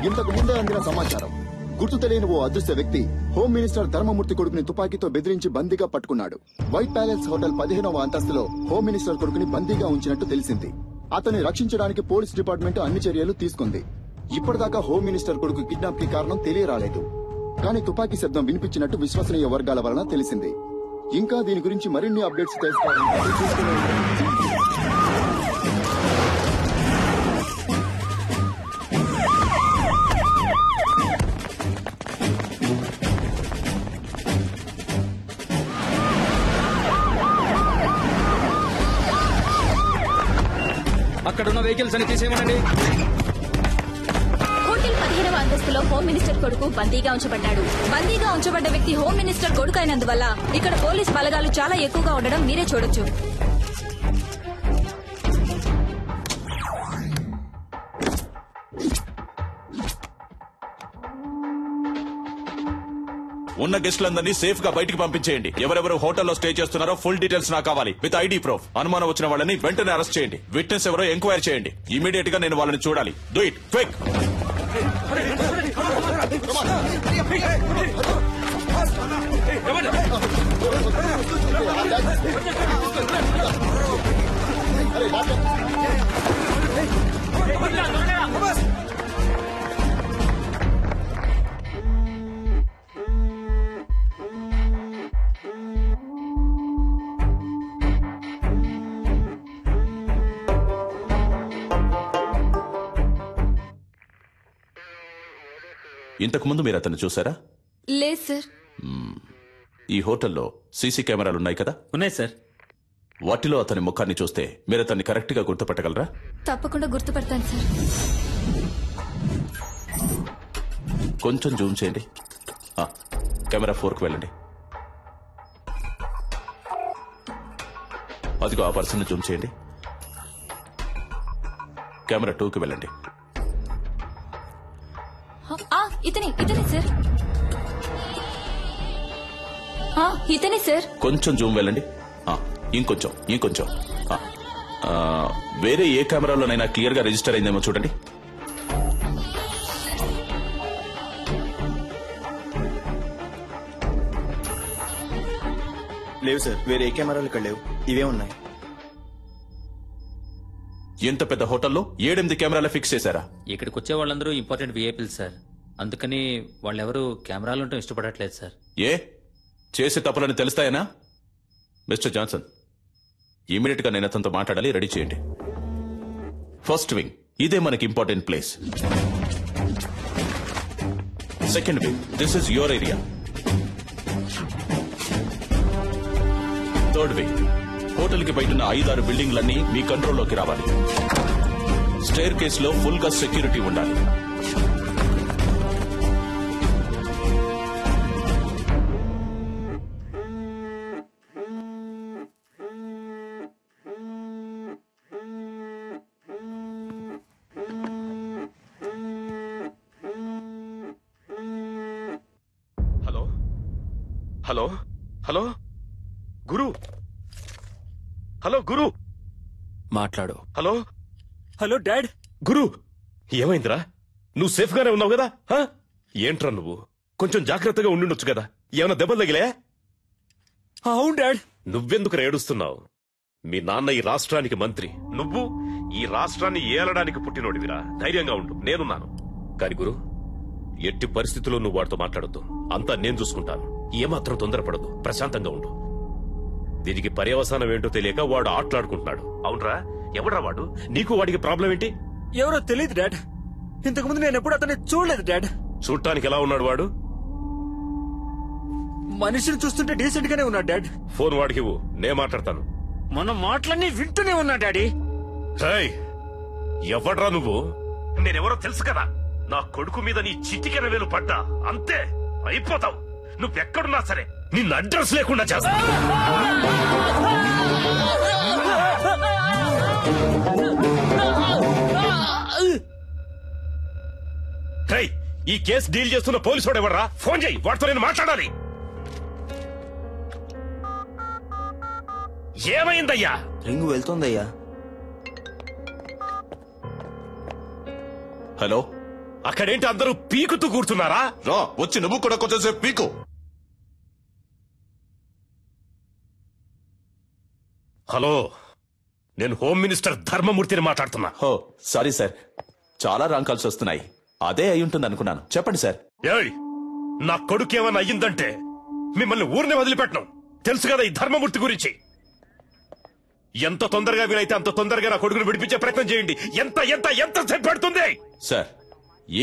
ఇంతకు ముందే అందిన సమాచారం. గుర్తు తెలియని ఓ అదృశ్య వ్యక్తి హోమ్ మినిస్టర్ ధర్మమూర్తి కొడుకుని తుపాకీతో బెదిరించి బందీగా పట్టుకున్నాడు. వైట్ ప్యాలెస్ హోటల్ 15వ అంతస్తులో హోమ్ మినిస్టర్ కొడుకుని బందీగా ఉంచినట్టు తెలిసింది. అతన్ని రక్షించడానికి పోలీస్ డిపార్ట్మెంట్ అన్ని చర్యలు తీసుకుంది. ఇప్పటిదాకా హోమ్ మినిస్టర్ కొడుకు కిడ్నాప్ కి కారణం తెలియరాలేదు. కానీ తుపాకీ శబ్దం వినిపించినట్టు విశ్వసనీయ వర్గాల వలన తెలిసింది. ఇంకా దీని గురించి మరిన్ని అప్డేట్స్ తెలుసుకోవాలంటే చూస్తూనే ఉండండి. అక్కడున్న వెహికల్స్ అని తీసేయమనండి. హోటల్లో హోమ్ మినిస్టర్ కొడుకు బందీగా ఉంచబడ్డాడు. బందీగా ఉంచబడ్డ వ్యక్తి హోమ్ మినిస్టర్ కొడుకు అయినందువల్ల ఇక్కడ పోలీస్ బలగాలు చాలా ఎక్కువగా ఉండడం మీరే చూడొచ్చు. ఉన్న గెస్టులందరినీ సేఫ్ గా బయటికి పంపించేయండి. ఎవరెవరు హోటల్లో స్టే చేస్తున్నారో ఫుల్ డీటెయిల్స్ నాకు కావాలి విత్ ఐడి ప్రూఫ్. అనుమానం వచ్చిన వాళ్ళని వెంటనే అరెస్ట్ చేయండి. విట్నెస్ ఎవరో ఎంక్వైరీ చేయండి. ఇమీడియట్ గా నేను వాళ్ళని చూడాలి. Do it quick. ఇంతకు ముందు మీరు అతన్ని చూసారా? లేదు సార్. ఈ హోటల్లో సీసీ కెమెరాలు ఉన్నాయి కదా? ఉన్నాయి సార్. వాటిలో అతని ముఖాన్ని చూస్తే మీరు అతన్ని కరెక్ట్ గా గుర్తుపట్టగలరా? తప్పకుండా గుర్తుపడతాను సార్. కొంచెం జూమ్ చేయండి. కెమెరా 4కు వెళ్ళండి. అదిగో ఆ పర్సన్ జూమ్ చేయండి. కెమెరా 2కి వెళ్ళండి. ఇతనే సార్. ఇతనే సార్. కొంచెం జూమ్ వెళ్ళండి. ఇంకొంచెం వేరే ఏ కెమెరాలోనైనా క్లియర్ గా రిజిస్టర్ అయిందేమో చూడండి. లేవు సార్, వేరే ఏ కెమెరాలు ఇక్కడ లేవు. ఇవే ఉన్నాయి. ఎంత పెద్ద హోటల్లో 7-8 కెమెరాలు ఫిక్స్ చేశారా? ఇక్కడికి వచ్చే వాళ్ళందరూ ఇంపార్టెంట్ విఐపీలు సార్. అందుకని వాళ్ళెవరూ కెమెరాలు ఉండటం ఇష్టపడట్లేదు సార్. ఏ చేసే తప్పులని తెలుస్తాయనా? మిస్టర్ జాన్సన్, ఇమీడియట్ గా నేను అతనితో మాట్లాడాలి. రెడీ చేయండి. ఫస్ట్ వింగ్, ఇదే మనకి important place. Second wing, this is your area. Third wing, hotel కి బయట 5-6 బిల్డింగ్లన్నీ మీ కంట్రోల్లోకి రావాలి. స్టేర్ కేస్ లో ఫుల్ గా సెక్యూరిటీ ఉండాలి. హలో హలో గురు, హలో గురు, మాట్లాడు. Hello hello dad. గురు, ఏమైందిరా? నువ్వు సేఫ్ గానే ఉన్నావు కదా? ఏంట్రా నువ్వు? కొంచెం జాగ్రత్తగా ఉండుండొచ్చు కదా. ఏమైనా దెబ్బలు తగిలే? అవును డాడ్. నువ్వెందుకు ఏడుస్తున్నావు? మీ నాన్న ఈ రాష్ట్రానికి మంత్రి, నువ్వు ఈ రాష్ట్రాన్ని ఏలడానికి పుట్టినోడివిరా. ధైర్యంగా ఉండు, నేనున్నాను. కాని గురు, ఎట్టి పరిస్థితుల్లో నువ్వు వాడితో మాట్లాడొద్దు. అంతా నేను చూసుకుంటాను. ఏమాత్రం తొందరపడదు, ప్రశాంతంగా ఉండు. దీనికి పర్యవసానం ఏంటో తెలియక వాడు ఆటలాడుకుంటున్నాడు. అవునరా? ఎవడ్రా వాడు? నీకు వాడికి ప్రాబ్లం ఏంటి? ఎవరో తెలియదు డాడ్. ఇంతకుముందు నేను ఎప్పుడు అతన్ని చూడలేదు డాడ్. చూడటానికి ఎలా ఉన్నాడు వాడు? మనిషిని చూస్తుంటే డీసెంట్ గానే ఉన్నాడు డాడ్. ఫోన్ వాడికి ఇవ్వు, నే మాట్లాడతాను. మన మాటలన్నీ వింటూనే ఉన్నా డాడీ. ఎవడ్రా నువ్వు? నేనెవరో తెలుసు కదా. నా కొడుకు మీద నీ చిటికెన వేలు పడ్డా అంతే, అయిపోతావు. నువ్వెక్కడున్నా సరే నిన్ను అడ్రస్ లేకుండా చేస్తా. ఈ కేసు డీల్ చేస్తున్న పోలీసు వాడు ఎవడరా? ఫోన్ చేయి, వాడితో నేను మాట్లాడాలి. ఏమైందయ్యా? రింగు వెళ్తుందయ్యా. హలో, అక్కడేంటి అందరూ పీకుతూ కూర్చున్నారా? రా, వచ్చి నువ్వు కూడా కొంచెంసేపు పీకు. హలో, నేను హోమ్ మినిస్టర్ ధర్మమూర్తిని మాట్లాడుతున్నా. హో, సారీ సార్, చాలా రాంగ్ కాల్స్ వస్తున్నాయి. అదే అయి ఉంటుంది అనుకున్నాను. చెప్పండి సార్. ఏయ్, నా కొడుకు ఏమన్నా అయ్యిందంటే మిమ్మల్ని ఊరినే వదిలిపెట్టను. తెలుసు కదా ఈ ధర్మమూర్తి గురించి. ఎంత తొందరగా వీలైతే అంత తొందరగా నా కొడుకును విడిపించే ప్రయత్నం చేయండి. ఎంత ఎంత ఎంత సేపు పడుతుంది? సార్,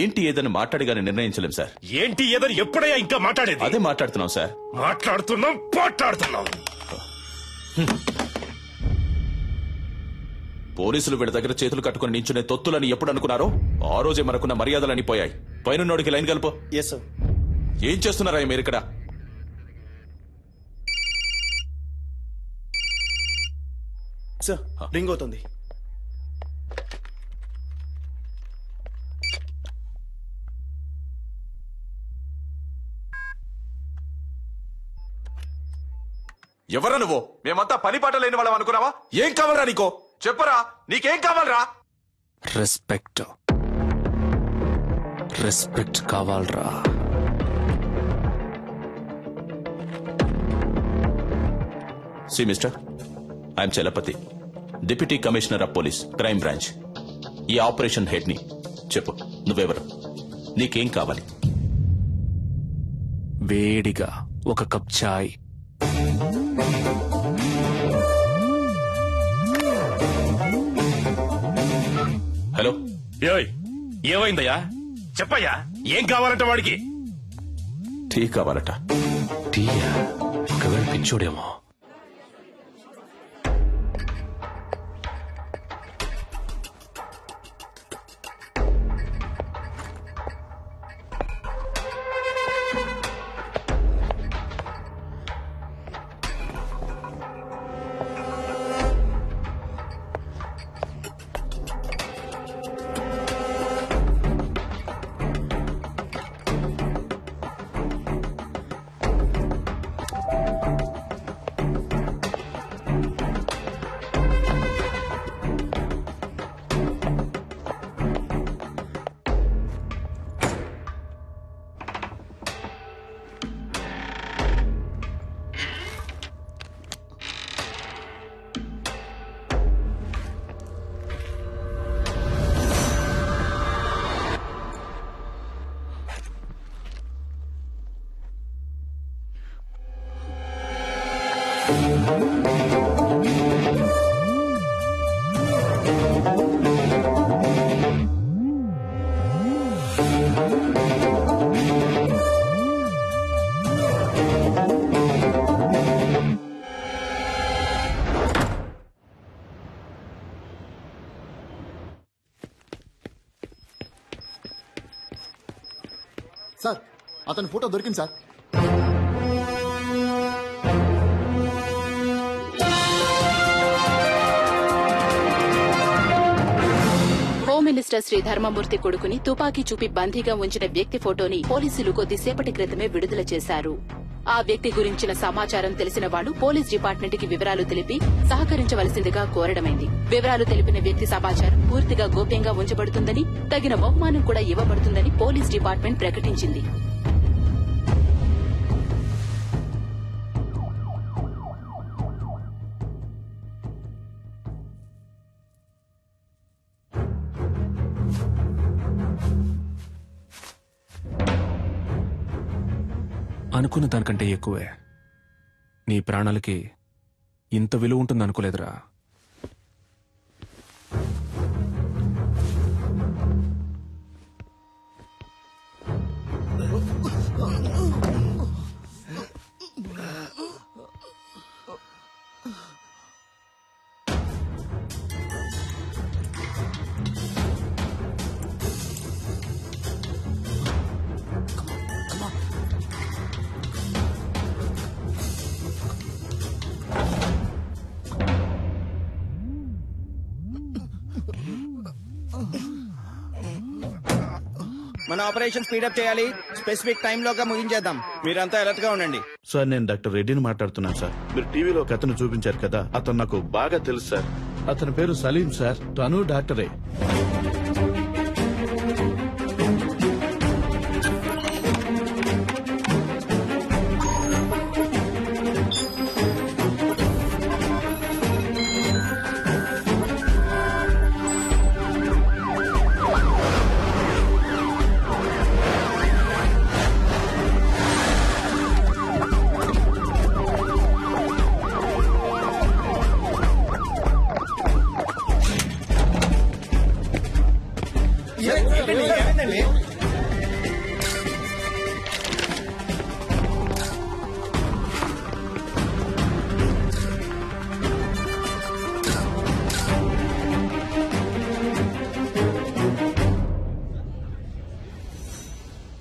ఏంటి ఏదని మాట్లాడిగానే నిర్ణయించలేం సార్. ఏంటి ఏదని ఎప్పుడయ్యా ఇంకా మాట్లాడేది? అదే మాట్లాడుతున్నాం సార్. మాట్లాడుతున్నాం. పోలీసులు వీళ్ళ దగ్గర చేతులు కట్టుకుని నించునే తొత్తులని ఎప్పుడు అనుకున్నారో ఆ రోజే మనకున్న మర్యాదలన్నీ పోయాయి. పైనున్నోడికి లైన్ కలుపు. Yes sir. ఏం చేస్తున్నారా మీరు ఇక్కడ? సార్ రింగ్ అవుతుంది. ఎవరా నువ్వు? మేమంతా పని పాట లేని వాళ్ళం అనుకున్నావా? ఏం కావాలరా నీకో? చెప్పరా, నీకేం కావాలరా? రెస్పెక్ట్ రెస్పెక్ట్ కావాలరా. See mister, I'm Chalapathi, deputy commissioner of police, crime branch. ఈ ఆపరేషన్ హెడ్ ని. చెప్పు, నువ్వెవరు? నీకేం కావాలి? వేడిగా ఒక కప్ చాయ్. హలో, ఏమైందయ్యా? చెప్పయ్యా, ఏం కావాలంట వాడికి? టీ కావాలట. టీయా? ఒకవేళ పిచ్చోడేమో. సార్, అతని ఫోటో దొరికింది సార్. హోమ్ మినిస్టర్ శ్రీ ధర్మమూర్తి కొడుకుని తుపాకీ చూపి బందీగా ఉంచిన వ్యక్తి ఫోటోని పోలీసులు కొద్దిసేపటి క్రితమే విడుదల చేశారు. ఆ వ్యక్తి గురించిన సమాచారం తెలిసిన వాళ్లు పోలీస్ డిపార్ట్మెంట్ కి వివరాలు తెలిపి సహకరించవలసిందిగా కోరడమైంది. వివరాలు తెలిపిన వ్యక్తి సమాచారం పూర్తిగా గోప్యంగా ఉంచబడుతుందని, తగిన బహుమానం కూడా ఇవ్వబడుతుందని పోలీస్ డిపార్ట్మెంట్ ప్రకటించింది. అనుకున్న దానికంటే ఎక్కువే. నీ ప్రాణాలకి ఇంత విలువ ఉంటుందనుకోలేదురా. మన ఆపరేషన్ స్పీడప్ చేయాలి. స్పెసిఫిక్ టైం లోగా ముగించేద్దాం. మీరంతా అలర్ట్ గా ఉండండి. సార్, నేను డాక్టర్ రెడ్డిని మాట్లాడుతున్నాను సార్. మీరు టీవీలో ఒక అతను చూపించారు కదా, అతను నాకు బాగా తెలుసు సార్. అతని పేరు సలీం సార్. తను డాక్టరే.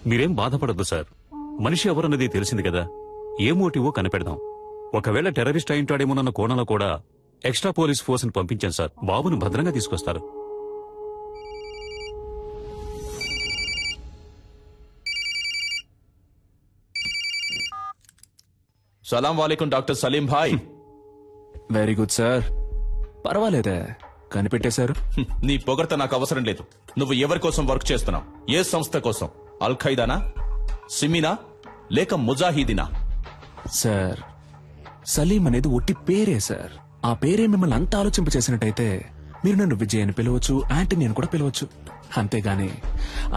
మీరేం బాధపడద్దు సార్. మనిషి ఎవరన్నది తెలిసింది కదా, ఏ మోటివో కనిపెడదాం. ఒకవేళ టెర్రరిస్ట్ అయింటాడేమోనన్న కోణంలో కూడా ఎక్స్ట్రా పోలీస్ ఫోర్స్ ని పంపించాను సార్. బాబును భద్రంగా తీసుకొస్తారు. సలాం వాలేకుం doctor Salim bhai. Very good sir. పర్వాలేదే, కనిపెట్టేశారు. నీ పొగడ్త నాకు అవసరం లేదు. నువ్వు ఎవరి కోసం వర్క్ చేస్తున్నావు? ఏ సంస్థ కోసం? అల్ ఖైదానా, సిమినా, లేక ముజాహిదీనా? సార్, సలీం అనేది ఒట్టి పేరే సార్. ఆ పేరే మిమ్మల్ని అంత ఆలోచింపచేసినట్టయితే మీరు నన్ను విజయ్ అని పిలవచ్చు, యాంటనీ అని కూడా పిలవచ్చు. అంతేగాని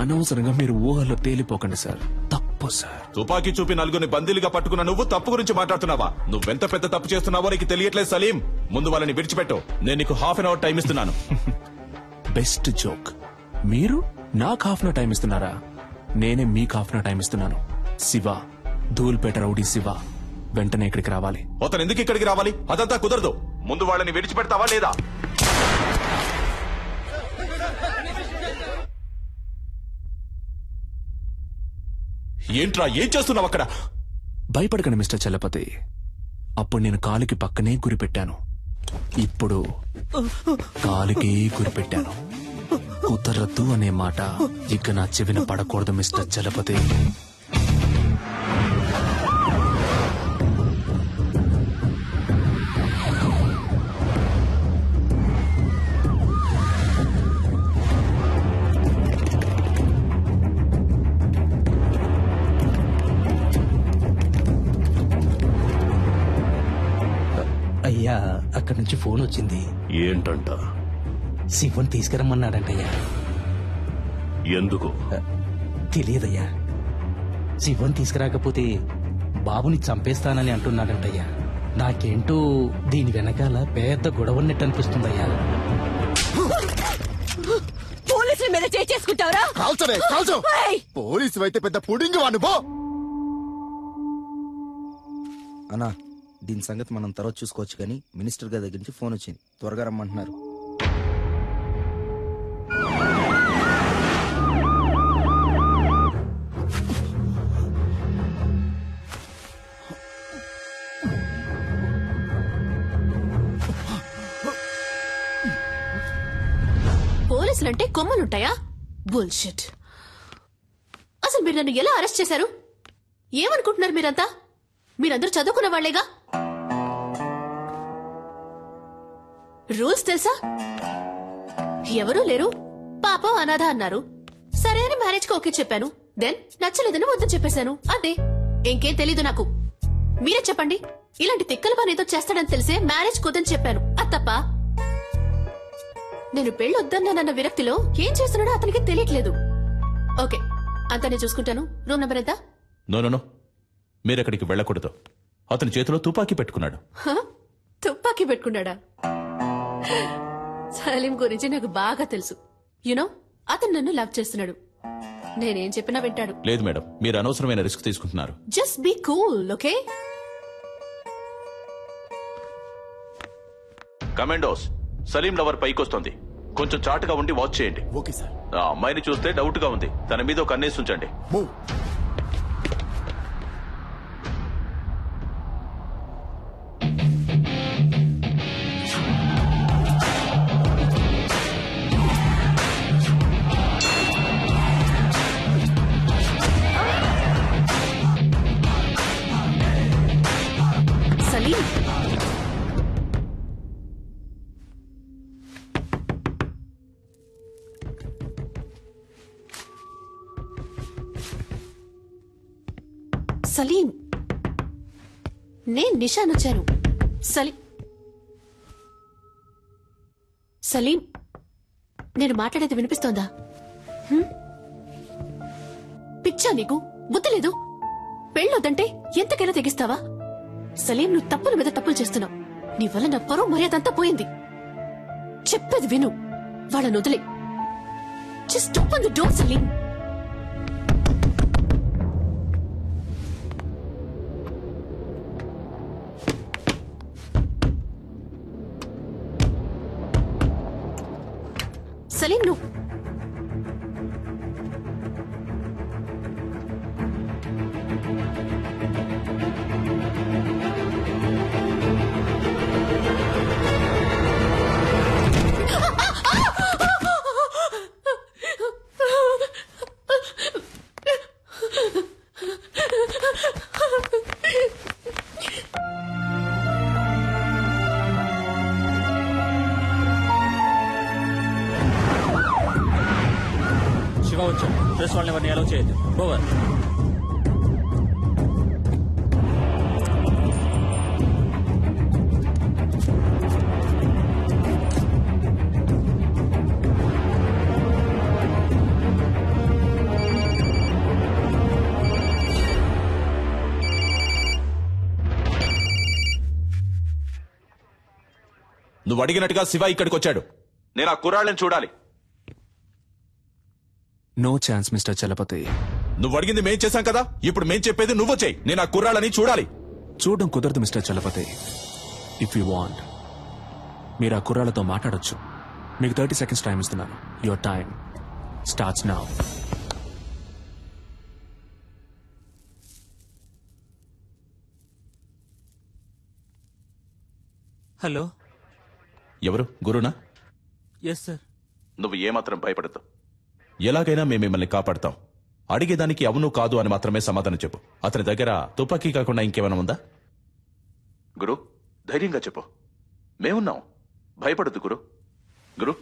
అనవసరంగా మీరు ఊహల్లో తేలిపోకండి సార్. తప్పు సార్. తుపాకీ చూపి నలుగురిని బందీలుగా పట్టుకున్న నువ్వు తప్పు గురించి మాట్లాడుతున్నావా? నువ్వెంత పెద్ద తప్పు చేస్తున్నావో నీకు తెలియట్లేదు సలీం. ముందు వాళ్ళని విడిచిపెట్టు. నేను నీకు ½ అన్ అవర్ టైం ఇస్తున్నాను. Best joke. మీరు నాకు ½ అన్ అవర్ టైం ఇస్తున్నారా? నేనే మీకు ½ అన్ అవర్ టైం ఇస్తున్నాను. శివ, ధూల్పేట రౌడీ శివ వెంటనే ఇక్కడికి రావాలి. అతను ఎందుకు ఇక్కడికి రావాలి? అదంతా కుదరదు. ముందు వాళ్ళని విడిచిపెడతావా లేదా? ఏంట్రా, ఏం చేస్తున్నావు అక్కడ? భయపడకండి మిస్టర్ చలపతి. అప్పుడు నేను కాలుకి పక్కనే గురిపెట్టాను. ఇప్పుడు కాలుకి గురిపెట్టాను. కుదరద్దు అనే మాట ఇక నా చెవిన పడకూడదు మిస్టర్ చలపతి. అయ్యా, అక్కడి నుంచి ఫోన్ వచ్చింది. ఏంటంట? శివన్ తీసుకురమ్మన్నాడంటయ్యా. ఎందుకు తెలియదయ్యా. శివన్ తీసుకురాకపోతే బాబుని చంపేస్తానని అంటున్నాడంటయ్యా. నాకేంటో దీని వెనకాల పెద్ద గొడవ ఉన్నట్టు అనిపిస్తుందయ్యా. పోలీసుల మీద చేసుకుంటావరా? కాల్చవే, కాల్చు. పోలీసు అయితే పెద్ద పుడింగి వాడు పో. అన్నా, దీని సంగతి మనం తర్వాత చూసుకోవచ్చు, కానీ మినిస్టర్ గారి దగ్గర నుంచి ఫోన్ వచ్చింది. త్వరగా రమ్మంటున్నారు. పోలీసులంటే కొమ్మలుంటాయా? బుల్షిట్. అసలు మీరు నన్ను ఎలా అరెస్ట్ చేశారు? ఏమనుకుంటున్నారు మీరంతా? మీరందరూ చదువుకున్న వాళ్లేగా. రూల్స్ తెలుసా? ఎవరూ లేరు, పాపం అనాథ అన్నారు. సరే అని మ్యారేజ్ కి ఓకే చెప్పాను. దెన్ నచ్చలేదని వద్దని చెప్పేశాను. అదే, ఇంకేం తెలీదు నాకు. మీరే చెప్పండి. ఇలాంటి తిక్కల పని ఏదో చేస్తాడని తెలిసే మ్యారేజ్ కుదని చెప్పాను. అది తప్ప? నేను పెళ్ళొద్దన్నానన్న విరక్తిలో ఏం చేస్తున్నాడో అతనికి తెలియట్లేదు. ఓకే, అంతా నేను చూసుకుంటాను. రూమ్ నెంబర్ ఎంత? నో, మీరెక్కడికి వెళ్ళకూడదు. అతని చేతిలో తుపాకీ పెట్టుకున్నాడు. తుపాకీ పెట్టుకున్నాడా? సలీం గురించి నాకు బాగా తెలుసు. యునో, అతను నన్ను లవ్ చేస్తున్నాడు. నేనేం చెప్పినా వింటాడు. లేదు మేడం, మీరు అనవసరమైన రిస్క్ తీసుకుంటున్నారు. Just be cool, okay? Commandos, Salim lover పైకొస్తుంది. కొంచెం చాటుగా ఉండి వాచ్ చేయండి. Okay sir. ఆ అమ్మాయిని చూస్తే డౌట్ గా ఉంది. తన మీద ఒక కన్నేసి ఉంచండి. సలీం, సలీం, నేను నిషాన్ వచ్చాను. సలీం, నేను మాట్లాడేది వినిపిస్తోందా? పిచ్చా నీకు? బుద్ధి లేదు? పెళ్ళొద్దంటే ఎంతకైనా తెగిస్తావా? సలీం, నువ్వు తప్పుల మీద తప్పులు చేస్తున్నావు. నీ వల్ల నా పరువు మర్యాదంతా పోయింది. చెప్పేది విను. వాళ్ళని వదిలే. Just open the door Salim. Salim, నువ్వు అడ్రస్ వాళ్ళని ఎవరిని అలౌ చేయొద్దు. ఓవర్. నువ్వు అడిగినట్టుగా శివ ఇక్కడికి వచ్చాడు. నేను ఆ కుర్రాళ్ళని చూడాలి. No chance mister Chalapathi. నువ్వు అడిగింది మేం చేశాం కదా, ఇప్పుడు మేం చెప్పేది నువ్వు చేయి. నేను ఆ కుర్రాళ్ళని చూడాలి. చూడడం కుదరదు mister Chalapathi. If you want మీరు ఆ కుర్రాళ్ళతో మాట్లాడొచ్చు. మీకు 30 seconds టైం ఇస్తున్నాను. Your time starts now. Hello, ఎవరు? గురునా? Yes sir. నువ్వు ఏమాత్రం భయపడద్దు. ఎలాగైనా మేము మిమ్మల్ని కాపాడతాం. అడిగేదానికి అవును కాదు అని మాత్రమే సమాధానం చెప్పు. అతని దగ్గర తుపాకీ కాకుండా ఇంకేమైనా ఉందా? గురు, ధైర్యంగా చెప్పు. మేమున్నాం. భయపడద్దు గురు. గురు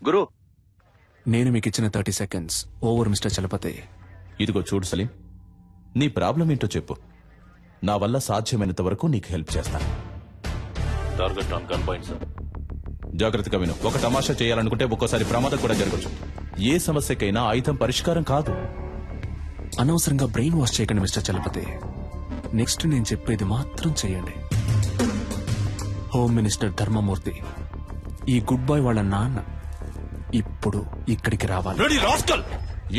గురు నేను మీకు ఇచ్చిన 30 seconds ఓవర్ మిస్టర్ చలపతి. ఇదిగో చూడు సలీం, నీ ప్రాబ్లం ఏంటో చెప్పు. నా వల్ల సాధ్యమైనంత వరకు నీకు హెల్ప్ చేస్తాను. Target on gun point sir. జాగ్రత్తగా విను. ఒక తమాషా చేయాలనుకుంటే ఒక్కోసారి ప్రమాదం కూడా జరగచ్చు. ఏ సమస్యకైనా ఆయుధం పరిష్కారం కాదు. అనవసరంగా బ్రెయిన్ వాష్ చేయకండి మిస్టర్ చలపతి. నెక్స్ట్ నేను చెప్పేది మాత్రం చేయండి. హోమ్ మినిస్టర్ ధర్మమూర్తి, ఈ గుడ్ బాయ్ వాళ్ళ నాన్న ఇప్పుడు ఇక్కడికి రావాలి. Ready rascal!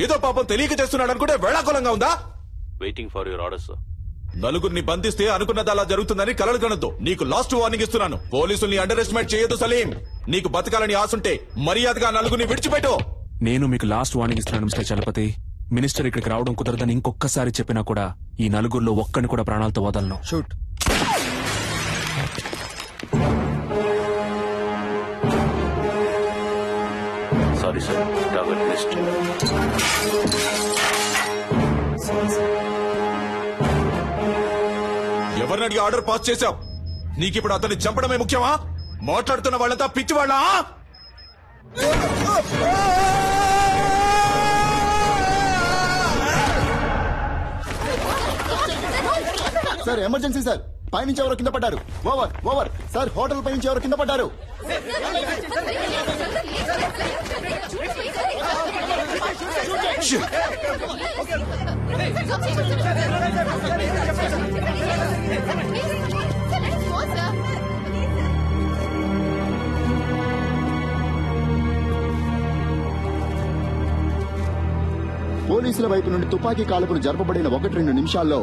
ఏదో పాపం తెలియక చేస్తున్నాడు అనుకుంటే వేళాకులంగా ఉందా? Waiting for your order sir. నలుగురిని బంధిస్తే అనుకున్నది అలా జరుగుతుందని కలలు కనొద్దు. నీకు లాస్ట్ వార్నింగ్ ఇస్తున్నాను. పోలీసుల్ని అండర్ ఎస్టిమేట్ చేయొద్దు సలీం. నీకు బతకాలని ఆశుంటే మర్యాదగా నలుగురిని విడిచిపెట్టు. నేను మీకు లాస్ట్ వార్నింగ్ ఇస్తున్నాను మిస్టర్ చలపతి. మినిస్టర్ ఇక్కడికి రావడం కుదరదని ఇంకొకసారి చెప్పినా కూడా ఈ నలుగురిలో ఒక్కని కూడా ప్రాణాలతో వదలను. Shoot. Sorry sir, target missed. ఎవరిని అడిగి ఆర్డర్ పాస్ చేశావు? నీకిప్పుడు అతన్ని చంపడమే ముఖ్యమా? మాట్లాడుతున్న వాళ్ళంతా పిచ్చివాళ్ళ? Sir emergency sir. పైనుంచి ఎవరో కింద పడ్డారు. Over over sir. హోటల్ పైనుంచి ఎవరో కింద పడ్డారు. పోలీసుల వైపు నుండి తుపాకీ కాల్పులు జరపబడిన 1-2 నిమిషాల్లో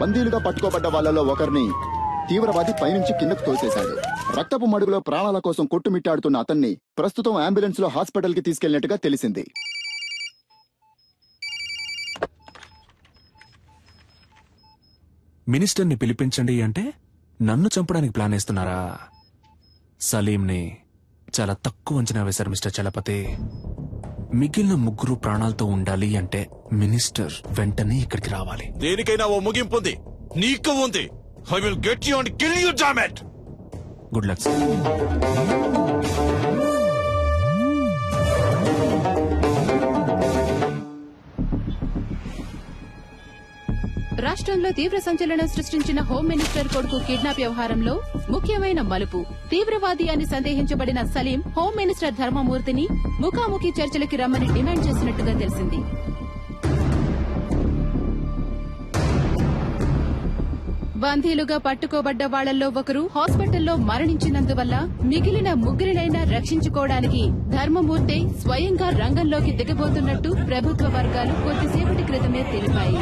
బందీలుగా పట్టుకోబడ్డ వాళ్లలో ఒకరిని తీవ్రవాది పైనుంచి కిందకు తోసేశాడు. రక్తపు మడుగులో ప్రాణాల కోసం కొట్టుమిట్టాడుతున్న అతన్ని ప్రస్తుతం అంబులెన్స్ లో హాస్పిటల్ కి తీసుకెళ్లినట్టుగా తెలిసింది. మినిస్టర్ని పిలిపించండి అంటే నన్ను చంపడానికి ప్లాన్ వేస్తున్నారా? సలీంని చాలా తక్కువ అంచనా వేశారు మిస్టర్ చలపతి. మిగిలిన ముగ్గురు ప్రాణాలతో ఉండాలి అంటే మినిస్టర్ వెంటనే ఇక్కడికి రావాలి. దేనికైనా ఓ ముగింపు ఉంది. నీకు ఉంది. I will get you and kill you, damn it. Good luck sir. రాష్ట్రంలో తీవ్ర సంచలనం సృష్టించిన హోం మినిస్టర్ కొడుకు కిడ్నాప్ వ్యవహారంలో ముఖ్యమైన మలుపు. తీవ్రవాది అని సందేహించబడిన సలీం హోం మినిస్టర్ ధర్మమూర్తిని ముఖాముఖి చర్చలకి రమ్మని డిమాండ్ చేసినట్టుగా తెలిసింది. బందీలుగా పట్టుకోబడ్డ వాళ్లలో ఒకరు హాస్పిటల్లో మరణించినందువల్ల మిగిలిన ముగ్గురినైనా రక్షించుకోవడానికి ధర్మమూర్తి స్వయంగా రంగంలోకి దిగబోతున్నట్టు ప్రభుత్వ వర్గాలు కొద్దిసేపటి క్రితమే తెలిపాయి.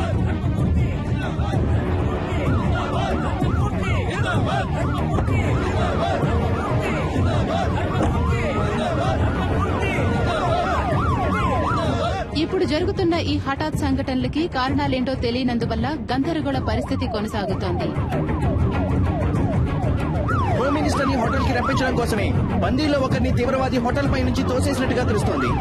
ఇప్పుడు జరుగుతున్న ఈ హఠాత్ సంఘటనలకి కారణాలేంటో తెలియనందువల్ల గందరగోళ పరిస్థితి కొనసాగుతోంది. హోమ్ మినిస్టర్ ని హోటల్ కి రప్పించడం కోసమే బందీలో ఒకరిని తీవ్రవాది హోటల్ పై నుంచి తోసేసినట్టుగా తెలుస్తోంది.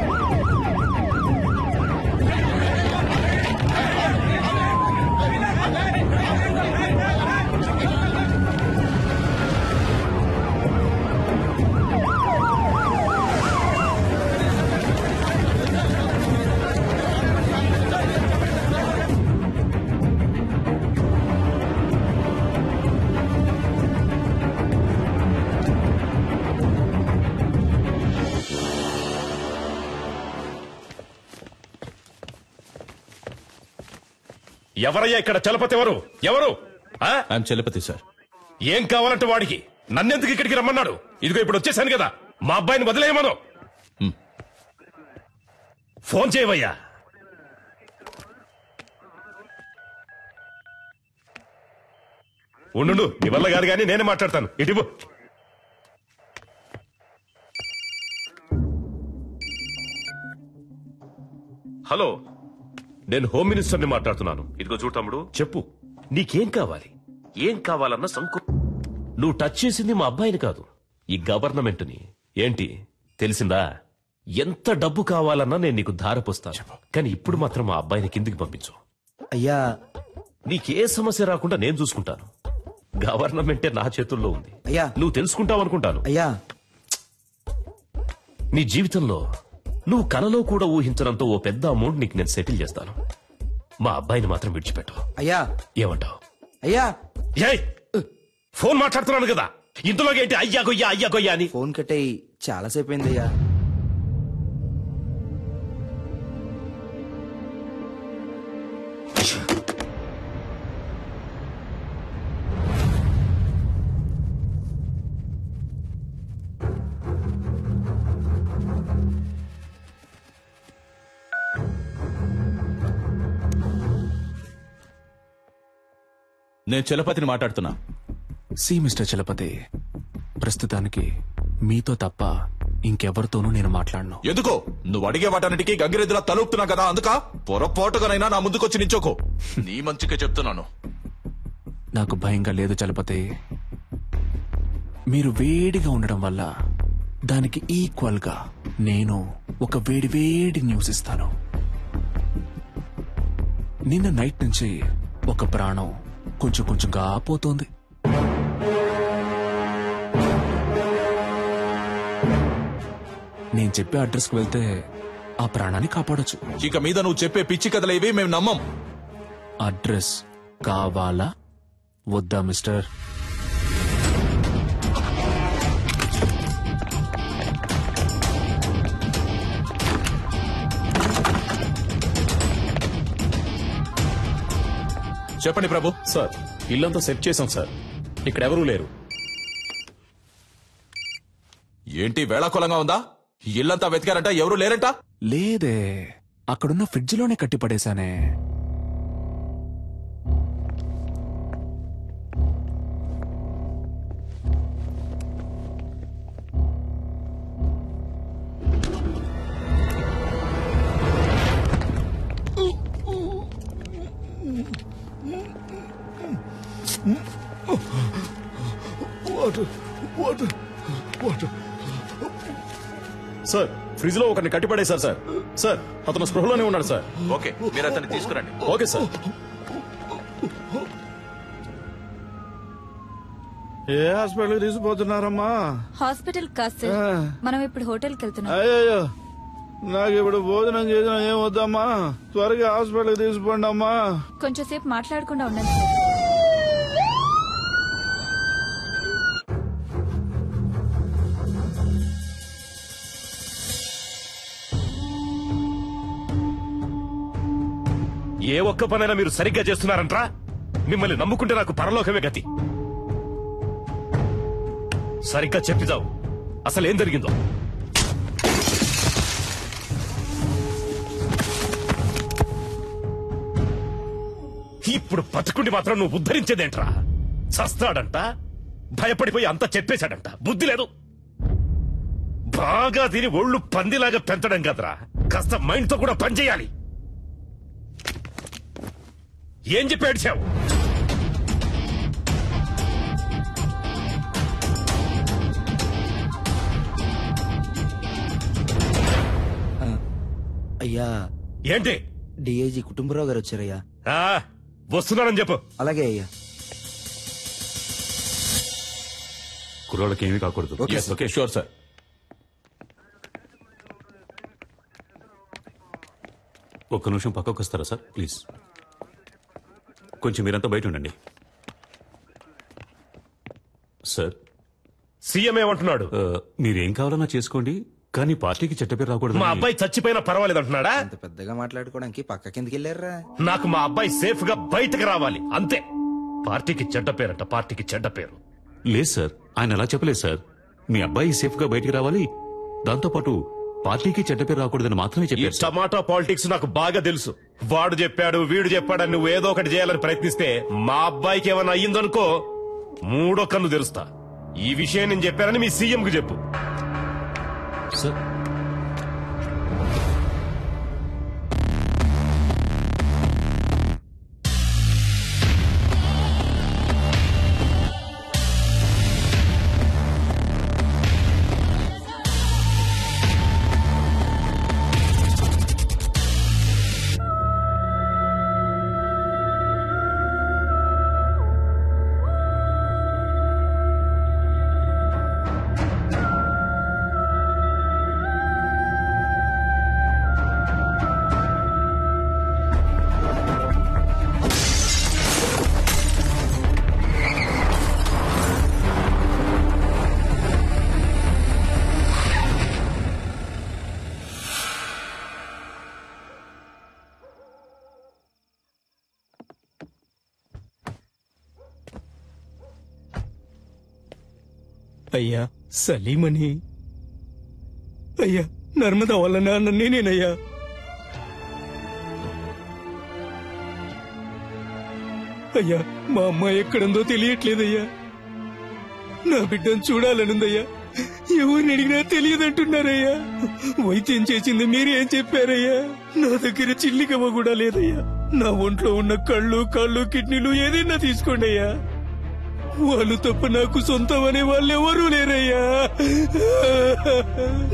ఎవరయ్యా ఇక్కడ చలపతి? ఎవరు? I'm Chalapathi sir. ఏం కావాలంటే వాడికి? నన్నెందుకు ఇక్కడికి రమ్మన్నాడు? ఇదిగో ఇప్పుడు వచ్చేసాను కదా, మా అబ్బాయిని వదిలేయమను. ఫోన్ చేయవయ్యా. ఉండు, నీ వల్ల కాదు కానీ నేనే మాట్లాడతాను. ఇటు హలో, నేను హోమ్ మినిస్టర్ని మాట్లాడుతున్నాను. ఇదిగో చూడు తమ్ముడు, చెప్పు నీకేం కావాలి? ఏం కావాలన్న నువ్వు టచ్ చేసింది మా అబ్బాయిని కాదు, ఈ గవర్నమెంట్ని. ఏంటి తెలిసిందా? ఎంత డబ్బు కావాలన్నా నేను నీకు ధారపోస్తాను, కానీ ఇప్పుడు మాత్రం మా అబ్బాయిని కిందికి పంపించు. అయ్యా, నీకే సమస్య రాకుండా నేను చూసుకుంటాను. గవర్నమెంటే నా చేతుల్లో ఉంది. అయ్యా, నువ్వు తెలుసుకుంటావు అనుకుంటాను. అయ్యా, నీ జీవితంలో నువ్వు కలలో కూడా ఊహించడంతో ఓ పెద్ద అమౌంట్ నీకు నేను సెటిల్ చేస్తాను. మా అబ్బాయిని మాత్రం విడిచిపెట్టు. అయ్యా, ఏమంటావు? అయ్యా, ఫోన్ మాట్లాడుతున్నాను కదా, ఇందులోకి ఏంటి అయ్యా గొయ్యా అని? ఫోన్ కట్టేయి, చాలాసేపు అయిందయ్యా. నేను చలపతిని మాట్లాడుతున్నా. సి మిస్టర్ చలపతి, ప్రస్తుతానికి మీతో తప్ప ఇంకెవరితోనూ నేను మాట్లాడను. ఎందుకో? నువ్వు అడిగే వాటన్నిటికీ గంగిరెద్దులా తలుపుతున్నా కదా, అందుక పొరపాటుగానైనా నా ముందుకొచ్చి నించోకో. నీ మంచిగా చెప్తున్నాను. నాకు భయంగా లేదు చలపతి. మీరు వేడిగా ఉండడం వల్ల దానికి ఈక్వల్ గా నేను ఒక వేడి న్యూస్ ఇస్తాను. నిన్న నైట్ నుంచి ఒక ప్రాణం కొంచెంగా పోతోంది. నేను చెప్పే అడ్రస్కి వెళ్తే ఆ ప్రాణాన్ని కాపాడొచ్చు. ఇక మీద నువ్వు చెప్పే పిచ్చి కథలేవి మేము నమ్మం. అడ్రస్ కావాలా వద్దా మిస్టర్? చెప్పండి ప్రభు. సార్, ఇల్లంతా సెట్ చేశాం సార్, ఇక్కడ ఎవరూ లేరు. ఏంటి వేళాకులంగా ఉందా? ఇల్లంతా వెతికారంట, ఎవరూ లేరంట? లేదే, అక్కడున్న ఫ్రిడ్జ్ లోనే కట్టిపడేశానే. సార్, ఫ్రిడ్జ్ లో ఒకరిని కట్టిపడేశారు సార్. సార్, అతను స్పృహలోనే ఉన్నాడు సార్. ఓకే, మీరు అతన్ని తీసుకురండి. Okay sir. ఏ హాస్పిటల్ తీసుకుపోతున్నారమ్మా? హాస్పిటల్ కాదు సార్, మనం ఇప్పుడు హోటల్కి వెళ్తున్నాం. అయ్యో, నాకు ఇప్పుడు భోజనం చేసిన ఏం వద్దమ్మా, త్వరగా హాస్పిటల్ తీసుకోండి అమ్మా. కొంచెం సేపు మాట్లాడకుండా ఉండండి సార్. ఏ ఒక్క పనైనా మీరు సరిగ్గా చేస్తున్నారంట్రా? మిమ్మల్ని నమ్ముకుంటే నాకు పరలోకమే గతి. సరిగ్గా చెప్పిదావు, అసలు ఏం జరిగిందో. ఇప్పుడు బతుకుండి మాత్రం నువ్వు ఉద్ధరించేదేంట్రా? చస్తాడంట, భయపడిపోయి అంతా చెప్పేశాడంట. బుద్ధి లేదు. బాగా తిని ఒళ్ళు పందిలాగా పెంచడం కదరా, కాస్త మైండ్ తో కూడా పనిచేయాలి. ఏం చెప్పి ఏడ్చావు? అయ్యా, ఏంటి? డిఐజీ కుటుంబరావు గారు వచ్చారయ్యా. వస్తున్నానని చెప్పు. అలాగే అయ్యా. కుర్రాళ్ళకి ఏమీ కాకూడదు. Okay, sure sir. ఒక్క నిమిషం పక్కకు వస్తారా సార్, ప్లీజ్? కొంచెం మీరంతా బయట ఉండండి. సార్, సీఎం ఏమంటున్నాడు? మీరేం కావాలన్నా చేసుకోండి, కానీ పార్టీకి చెడ్డ పేరు రాకూడదు. మా అబ్బాయి చచ్చిపోయినా పర్వాలేదు అంటున్నాడా? అంత పెద్దగా మాట్లాడుకోవడానికి పక్క కిందకి వెళ్ళారా? నాకు మా అబ్బాయి సేఫ్ గా బయటకు రావాలి అంతే. పార్టీకి చెడ్డ పేరంట, పార్టీకి చెడ్డ పేరు. లేదు సార్, ఆయన అలా చెప్పలేదు సార్. మీ అబ్బాయి సేఫ్ గా బయటికి రావాలి, దాంతో పాటు పార్టీకి చెడ్డ పేరు రాకూడదని మాత్రమే ఈ చెప్పారు. టమాటా పాలిటిక్స్ నాకు బాగా తెలుసు. వాడు చెప్పాడు వీడు చెప్పాడని నువ్వు ఏదో ఒకటి చేయాలని ప్రయత్నిస్తే మా అబ్బాయికి ఏమైనా అయ్యిందనుకో మూడో కన్ను తెరుస్తా. ఈ విషయం నేను చెప్పానని మీ సీఎం కు చెప్పు. సార్ అయ్యా సలీమని, అయ్యా నర్మద వాళ్ళ నాన్న నేనేనయ్యా. అయ్యా మా అమ్మాయి ఎక్కడుందో తెలియట్లేదయ్యా. నా బిడ్డను చూడాలనుందయ్యా. ఎవరిని అడిగినా తెలియదంటున్నారయ్యా. వైద్యం చేసింది మీరేం చెప్పారయ్యా? నా దగ్గర చిల్లికవ్వ కూడా లేదయ్యా. నా ఒంట్లో ఉన్న కళ్ళు కాళ్ళు కిడ్నీలు ఏదైనా తీసుకోండి అయ్యా. వాళ్ళు తప్ప నాకు సొంతం అనే వాళ్ళు ఎవరూ లేరయ్యా.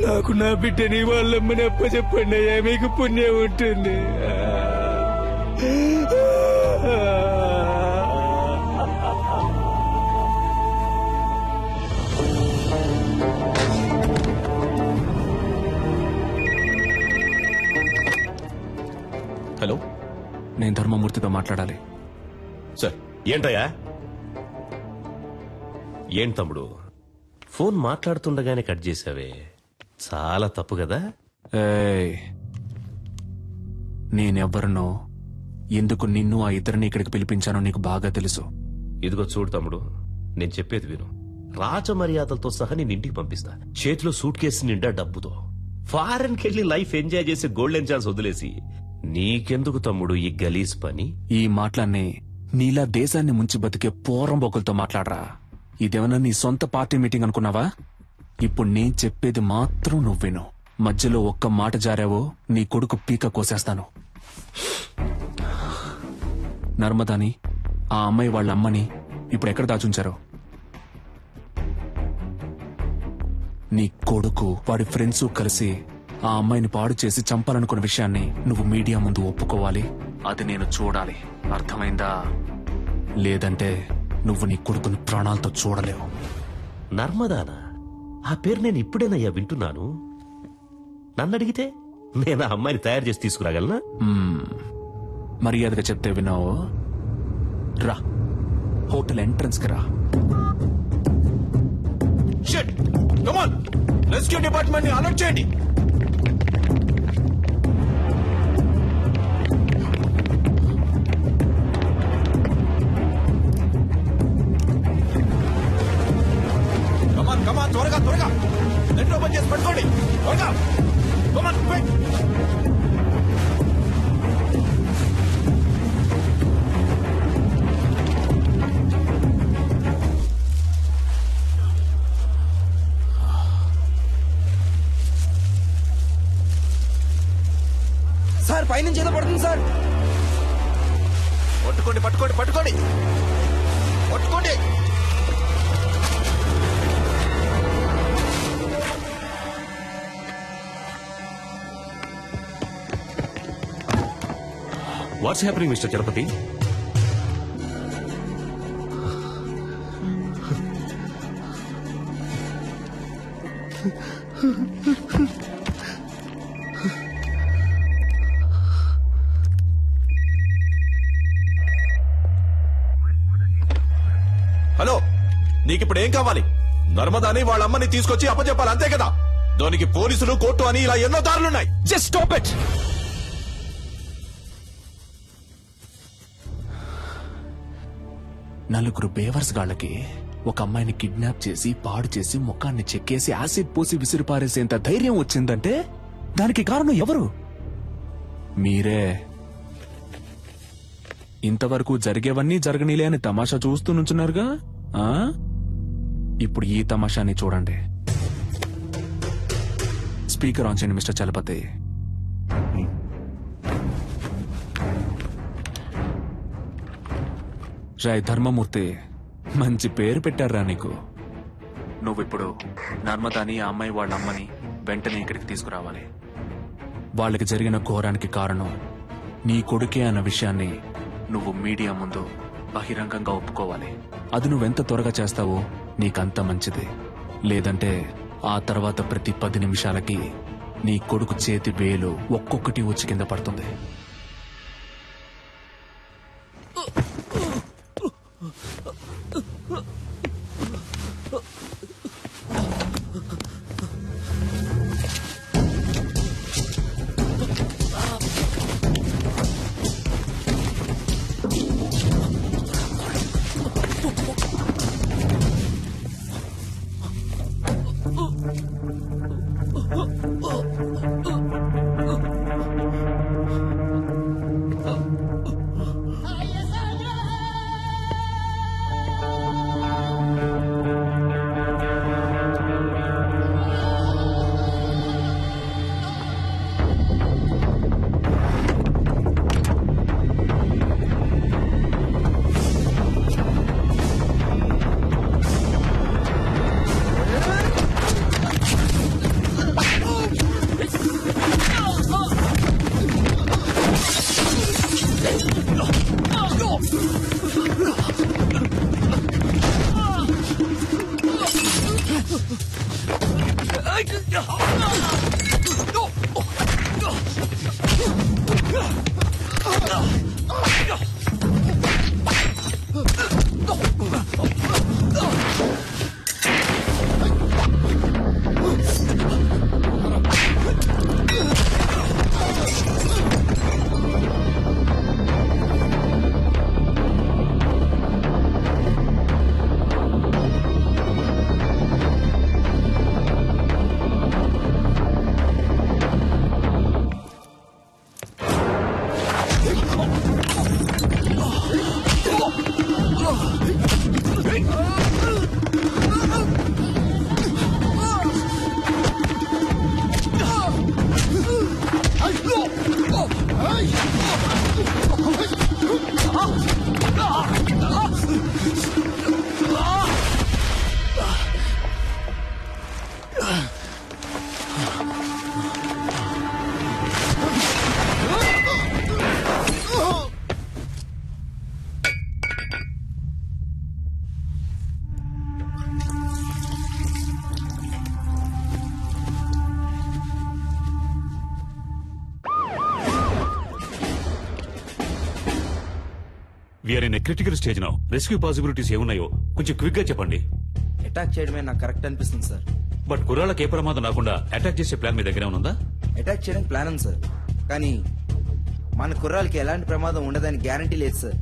నాకు నా బిడ్డని వాళ్ళమ్మని అప్పచెప్పండి అయ్యా, మీకు పుణ్యం ఉంటుంది. హలో, నేను ధర్మమూర్తితో మాట్లాడాలి. సార్ ఏంటయ్యా? ఏం తమ్ముడు, ఫోన్ మాట్లాడుతుండగానే కట్ చేసావే, చాలా తప్పు కదా? నేనెవ్వరినో, ఎందుకు నిన్ను ఆ ఇద్దరిని ఇక్కడికి పిలిపించానో నీకు బాగా తెలుసు. ఇదిగో చూడు తమ్ముడు, నేను చెప్పేది విను. రాజమర్యాదలతో సహా నేను ఇంటికి పంపిస్తా, చేతిలో సూట్ కేసు నిండా డబ్బుతో. ఫారెన్ కెళ్లి లైఫ్ ఎంజాయ్ చేసి గోల్డెన్ ఛాన్స్ వదిలేసి నీకెందుకు తమ్ముడు ఈ గలీజ్ పని? ఈ మాటలన్నీ నీలా దేశాన్ని ముంచి బతికే పోరంబోకులతో మాట్లాడరా. ఇదేమన్నా నీ సొంత పార్టీ మీటింగ్ అనుకున్నావా? ఇప్పుడు నేను చెప్పేది మాత్రం నువ్వు విను. మధ్యలో ఒక్క మాట జారావో నీ కొడుకు పీక కోసేస్తాను. నర్మదాని, ఆ అమ్మాయి వాళ్ళ అమ్మని ఇప్పుడు ఎక్కడ దాచుంచారో? నీ కొడుకు వాడి ఫ్రెండ్స్ కలిసి ఆ అమ్మాయిని పాడు చేసి చంపాలనుకున్న విషయాన్ని నువ్వు మీడియా ముందు ఒప్పుకోవాలి. అది నేను చూడాలి, అర్థమైందా? లేదంటే నువ్వు నీ కొడుకుని ప్రాణాలతో చూడలేవు. నర్మదానా? ఆ పేరు నేను ఇప్పుడేనయ్యా వింటున్నాను. నన్ను అడిగితే నేను ఆ అమ్మాయిని తయారు చేసి తీసుకురాగలనా? మర్యాదగా చెప్తే విన్నావు. రా, హోటల్ ఎంట్రన్స్ కి రా. రెస్క్యూ డిపార్ట్మెంట్ ని అలర్ట్ చేయండి. కమాన్ త్వరగా త్వరగా నెట్ ఓపెన్ చేసి పట్టుకోండి, త్వరగా. Come on quick. సార్ పైనుంచి ఏదో పడుతుంది సార్. పట్టుకోండి పట్టుకోండి పట్టుకోండి పట్టుకోండి. What's happening mister Chalapathi? Hello, నీకిప్పుడు ఏం కావాలి? నర్మదాని వాళ్ళ అమ్మని తీసుకొచ్చి అప్పచెప్పాలి, అంతే కదా? దానికి పోలీసులు, కోర్టు అని ఇలా ఎన్నో దారులున్నాయి. Just stop it. నలుగురు బేవర్స్ గాళ్ళకి ఒక అమ్మాయిని కిడ్నాప్ చేసి పాడు చేసి ముఖాన్ని చెక్కేసి యాసిడ్ పోసి విసిరిపారేసేంత ధైర్యం వచ్చిందంటే దానికి కారణం ఎవరు? మీరే. ఇంతవరకు జరిగేవన్నీ జరగనీలే అని తమాషా చూస్తూ నుంచున్నారుగా. ఇప్పుడు ఈ తమాషాని చూడండి. స్పీకర్ ఆన్ చేయండి మిస్టర్ చలపతి. రాయ్ ధర్మమూర్తి, మంచి పేరు పెట్టారా నీకు. నువ్విప్పుడు నర్మదాని, ఆ అమ్మాయి వాళ్ళ అమ్మని వెంటనే ఇక్కడికి తీసుకురావాలి. వాళ్ళకి జరిగిన ఘోరానికి కారణం నీ కొడుకే అన్న విషయాన్ని నువ్వు మీడియా ముందు బహిరంగంగా ఒప్పుకోవాలి. అది నువ్వెంత త్వరగా చేస్తావో నీకంత మంచిది. లేదంటే ఆ తర్వాత ప్రతి 10 నిమిషాలకి నీ కొడుకు చేతి వేలు ఒక్కొక్కటి వచ్చి కింద పడుతుంది. We're in critical stage now. Rescue possibilities ఏమున్నాయో కొంచెం క్విక్ గా చెప్పండి. అటాక్ చేయడమే నాకు కరెక్ట్ అనిపిస్తుంది సార్. బట్ కుర్రాళ్ళకి ఏ ప్రమాదం రాకుండా అటాక్ చేసే ప్లాన్ మీ దగ్గర ఉందా? అటాక్ చేయడానికి ప్లాన్ ఉంది సార్, కానీ మన కుర్రాళ్ళకి ఎలాంటి ప్రమాదం ఉండదని గ్యారంటీ లేదు సార్.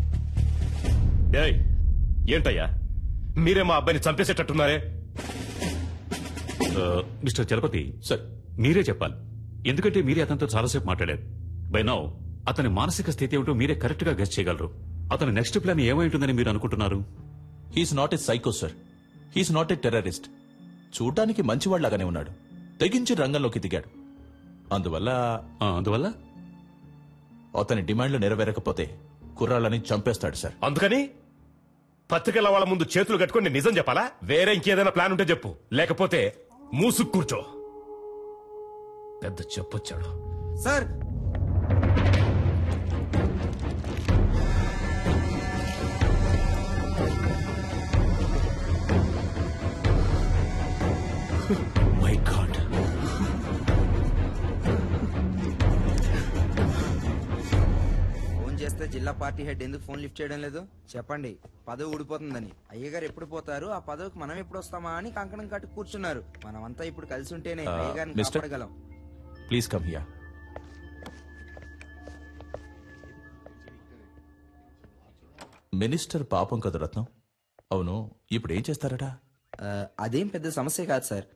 ఏంటయ్యా మీరే మా అబ్బాయిని చంపేసేటట్టున్నారే? మిస్టర్ చలపతి సార్, మీరే చెప్పాలి. ఎందుకంటే మీరే అతనితో చాలాసేపు మాట్లాడారు. బై నౌ అతని మానసిక స్థితి ఏమిటో మీరే కరెక్ట్ గా గెస్ చేయగలరు. అతని నెక్స్ట్ ప్లాన్ ఏమై ఉంటుందని మీరు అనుకుంటున్నారు? He's not a psycho sir, he's not a terrorist. చూడటానికి మంచివాళ్లాగానే ఉన్నాడు, తెగించి రంగంలోకి దిగాడు. అందువల్ల అతని డిమాండ్లు నెరవేరకపోతే కుర్రాళ్ళని చంపేస్తాడు సార్. అందుకని పత్రికల వాళ్ళ ముందు చేతులు కట్టుకొని నిజం చెప్పాలా? వేరే ఇంకేదైనా ప్లాన్ ఉంటే చెప్పు, లేకపోతే మూసుకు కూర్చో. పెద్ద చెప్పొచ్చాడు సార్. మై గాడ్, ఫోన్ చేస్తే జిల్లా పార్టీ హెడ్ ఎందుకు ఫోన్ లిఫ్ట్ చేయడం లేదు? చెప్పండి, పదవి ఊడిపోతుందని. అయ్యగారు ఎప్పుడు పోతారు, ఆ పదవికి మనం ఎప్పుడు వస్తామా అని కంకణం కట్టి కూర్చున్నారు. మనమంతా ఇప్పుడు కలిసి ఉంటేనే అయ్యగారిని కాపాడగలం. Please come here. మినిస్టర్ పాపం కదా రత్నం. అవును, ఇప్పుడు ఏం చేస్తారట? అదేం పెద్ద సమస్య కాదు సార్.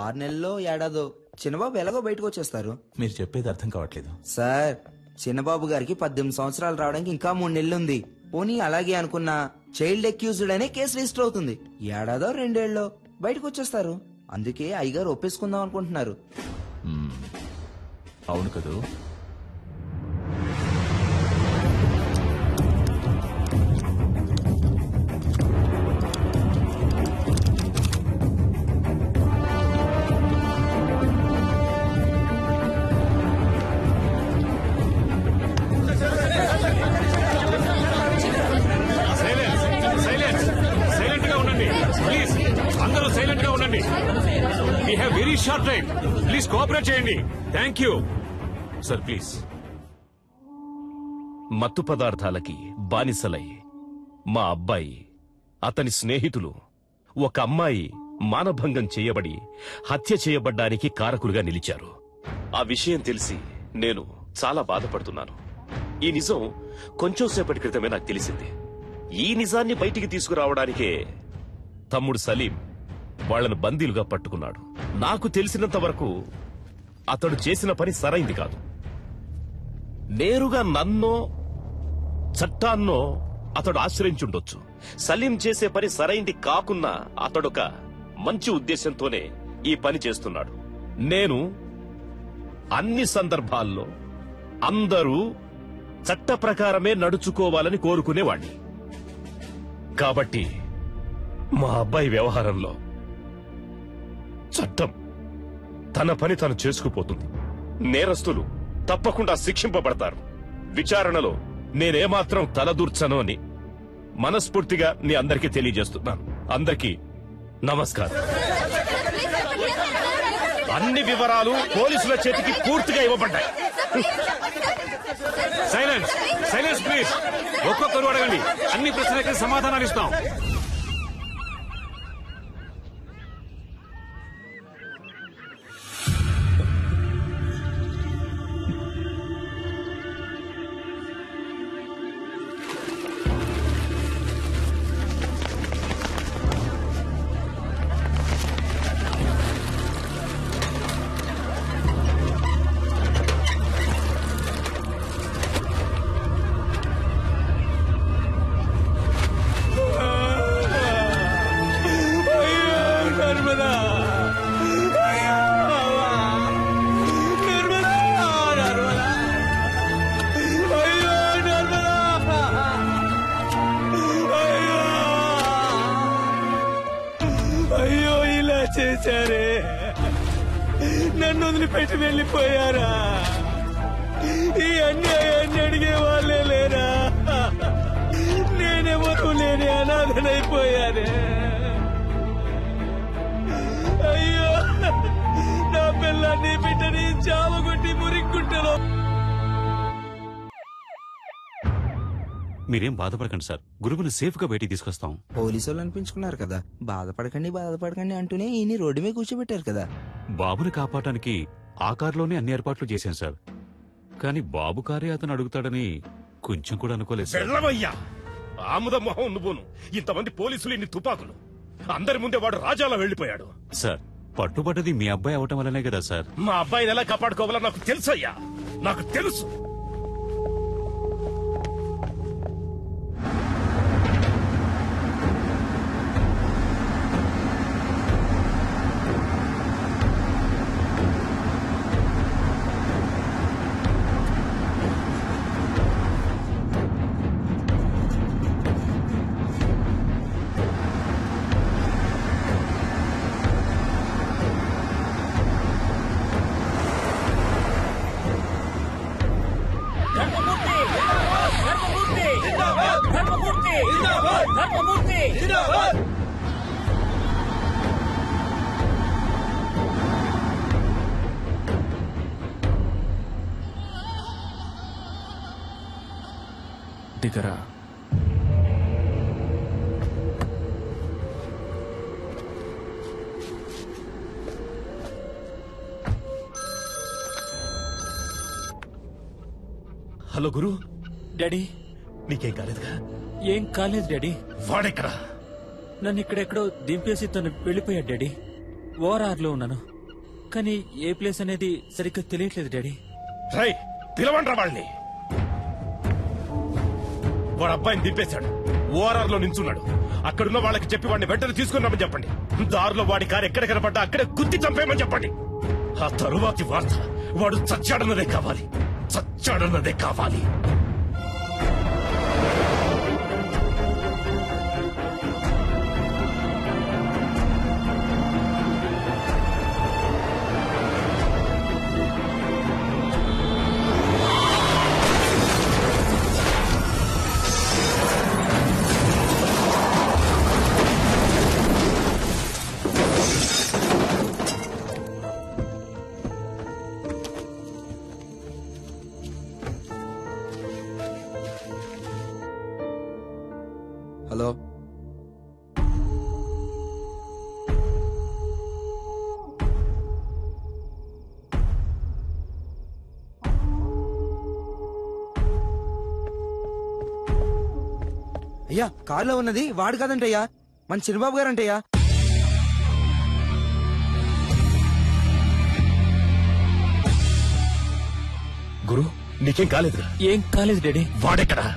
6 నెలల్లో ఏడాదో చిన్నబాబు ఎలాగో బయటకు వచ్చేస్తారు. మీరు చెప్పేది అర్థం కావట్లేదు సార్. చిన్నబాబు గారికి 18 సంవత్సరాలు రావడానికి ఇంకా 3 నెలలు ఉంది. పోనీ అలాగే అనుకున్నా చైల్డ్ అక్యూజ్డ్ అనే కేసు రిజిస్టర్ అవుతుంది. ఏడాదో 2 ఏళ్ళలో బయటకు వచ్చేస్తారు. అందుకే అయ్యగారు ఒప్పేసుకుందాం అనుకుంటున్నారు. అవును కదూ? షార్ట్ టైం, ప్లీజ్ కోఆపరేట్ చేయండి. Thank you sir. ప్లీజ్. మత్తు పదార్థాలకి బానిసలై మా అబ్బాయి, అతని స్నేహితులు, ఒక అమ్మాయి మానభంగం చేయబడి హత్య చేయబడ్డానికి కారకులుగా నిలిచారు. ఆ విషయం తెలిసి నేను చాలా బాధపడుతున్నాను. ఈ నిజం కొంచెం సేపటి క్రితమే నాకు తెలిసింది. ఈ నిజాన్ని బయటికి తీసుకురావడానికే తమ్ముడు సలీం వాళ్లను బందీలుగా పట్టుకున్నాడు. నాకు తెలిసినంత వరకు అతడు చేసిన పని సరైంది కాదు. నేరుగా నన్నో చట్టాన్నో అతడు ఆశ్రయించుండొచ్చు. సలీం చేసే పని సరైంది కాకున్నా అతడొక మంచి ఉద్దేశంతోనే ఈ పని చేస్తున్నాడు. నేను అన్ని సందర్భాల్లో అందరూ చట్ట ప్రకారమే నడుచుకోవాలని కోరుకునేవాణ్ణి. కాబట్టి మా అబ్బాయి వ్యవహారంలో చట్టం తన పని తాను చేసుకుపోతుంది. నేరస్తులు తప్పకుండా శిక్షింపబడతారు. విచారణలో నేనేమాత్రం తలదూర్చను అని మనస్ఫూర్తిగా మీ అందరికీ తెలియజేస్తున్నాను. అందరికీ నమస్కారం. అన్ని వివరాలు పోలీసుల చేతికి పూర్తిగా ఇవ్వబడ్డాయి. Silence, silence please. ఒక్కొక్కరు అడగండి, అన్ని ప్రశ్నలకి సమాధానాలు ఇస్తాం. చేశారే, నన్ను వదిలిపెట్టి వెళ్ళిపోయారా? ఈ అన్యాయాన్ని అడిగే వాళ్ళే లేరా? నేనెవరూ లేని అనాథనైపోయానే. అయ్యో, నా పిల్లాన్ని బిడ్డని చావగొట్టి మురిక్కుంటలో. మీరేం బాధపడకండి సార్, గురువుని సేఫ్ గా బయటికి తీసుకొస్తాం. పోలీసు వాళ్ళు అనిపించుకున్నారు కదా, బాధపడకండి అంటూనే ఈయన రోడ్డు మీద కూర్చోబెట్టారు కదా. బాబుని కాపాడటానికి ఆ కారులోనే అన్ని ఏర్పాట్లు చేశాను సార్. కానీ బాబు కారే అతను అడుగుతాడని కొంచెం కూడా అనుకోలేదు సార్. వెళ్ళవయ్యా, ఆముద మొహం నువ్వును. ఇంతమంది పోలీసులు, ఇన్ని తుపాకులు, అందరి ముందే వాడు రాజాలా వెళ్లిపోయాడు. సార్, పట్టుబడ్డది మీ అబ్బాయి అవటం వల్లనే కదా సార్. మా అబ్బాయిని ఎలా కాపాడుకోవాలో నాకు తెలుసయ్యా, నాకు తెలుసు. దిగరా. హలో గురు. డాడీ నీకేం కాలేదుగా? ఏం కాలేదు డాడీ. వాడెక్కడా? నన్ను ఇక్కడెక్కడో దింపేసి తను వెళ్ళిపోయాడు డాడీ. ఓఆర్ఆర్ లో ఉన్నాను, కానీ ఏ ప్లేస్ అనేది సరిగ్గా తెలియట్లేదు డాడీ. రై పిలవండ్రా వాళ్ళని. వాడు అబ్బాయిని దింపేశాడు, ఓఆర్ఆర్ లో నించున్నాడు. అక్కడున్న వాళ్ళకి చెప్పి వాడిని వెంటనే తీసుకున్నామని చెప్పండి. దారిలో వాడి కారు ఎక్కడ కనపడ్డా అక్కడే గుద్ది చంపేయమని చెప్పండి. ఆ తరువాతి వార్త వాడు చచ్చాడన్నదే కావాలి, చచ్చాడన్నదే కావాలి. హలో, అయ్యా కారులో ఉన్నది వాడు కాదంటయ్యా, మన చిన్నబాబు గారంటయ్యా. గురు నీకేం కాలేదుగా? ఏం కాలేదు డాడీ. వాడెక్కడా?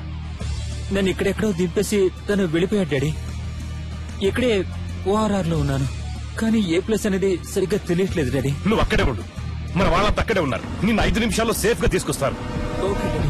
నన్ను ఇక్కడెక్కడో దింపేసి తను వెళ్ళిపోయాడు డాడీ. ఇక్కడే ఓఆర్ఆర్ లో ఉన్నాను, కానీ ఏ ప్లేస్ అనేది సరిగ్గా తెలియట్లేదు డాడీ. నువ్వు అక్కడే ఉండు, మన వాళ్ళంతా అక్కడే ఉన్నారు. నిన్ను 5 నిమిషాల్లో సేఫ్ గా తీసుకొస్తారు. Okay daddy.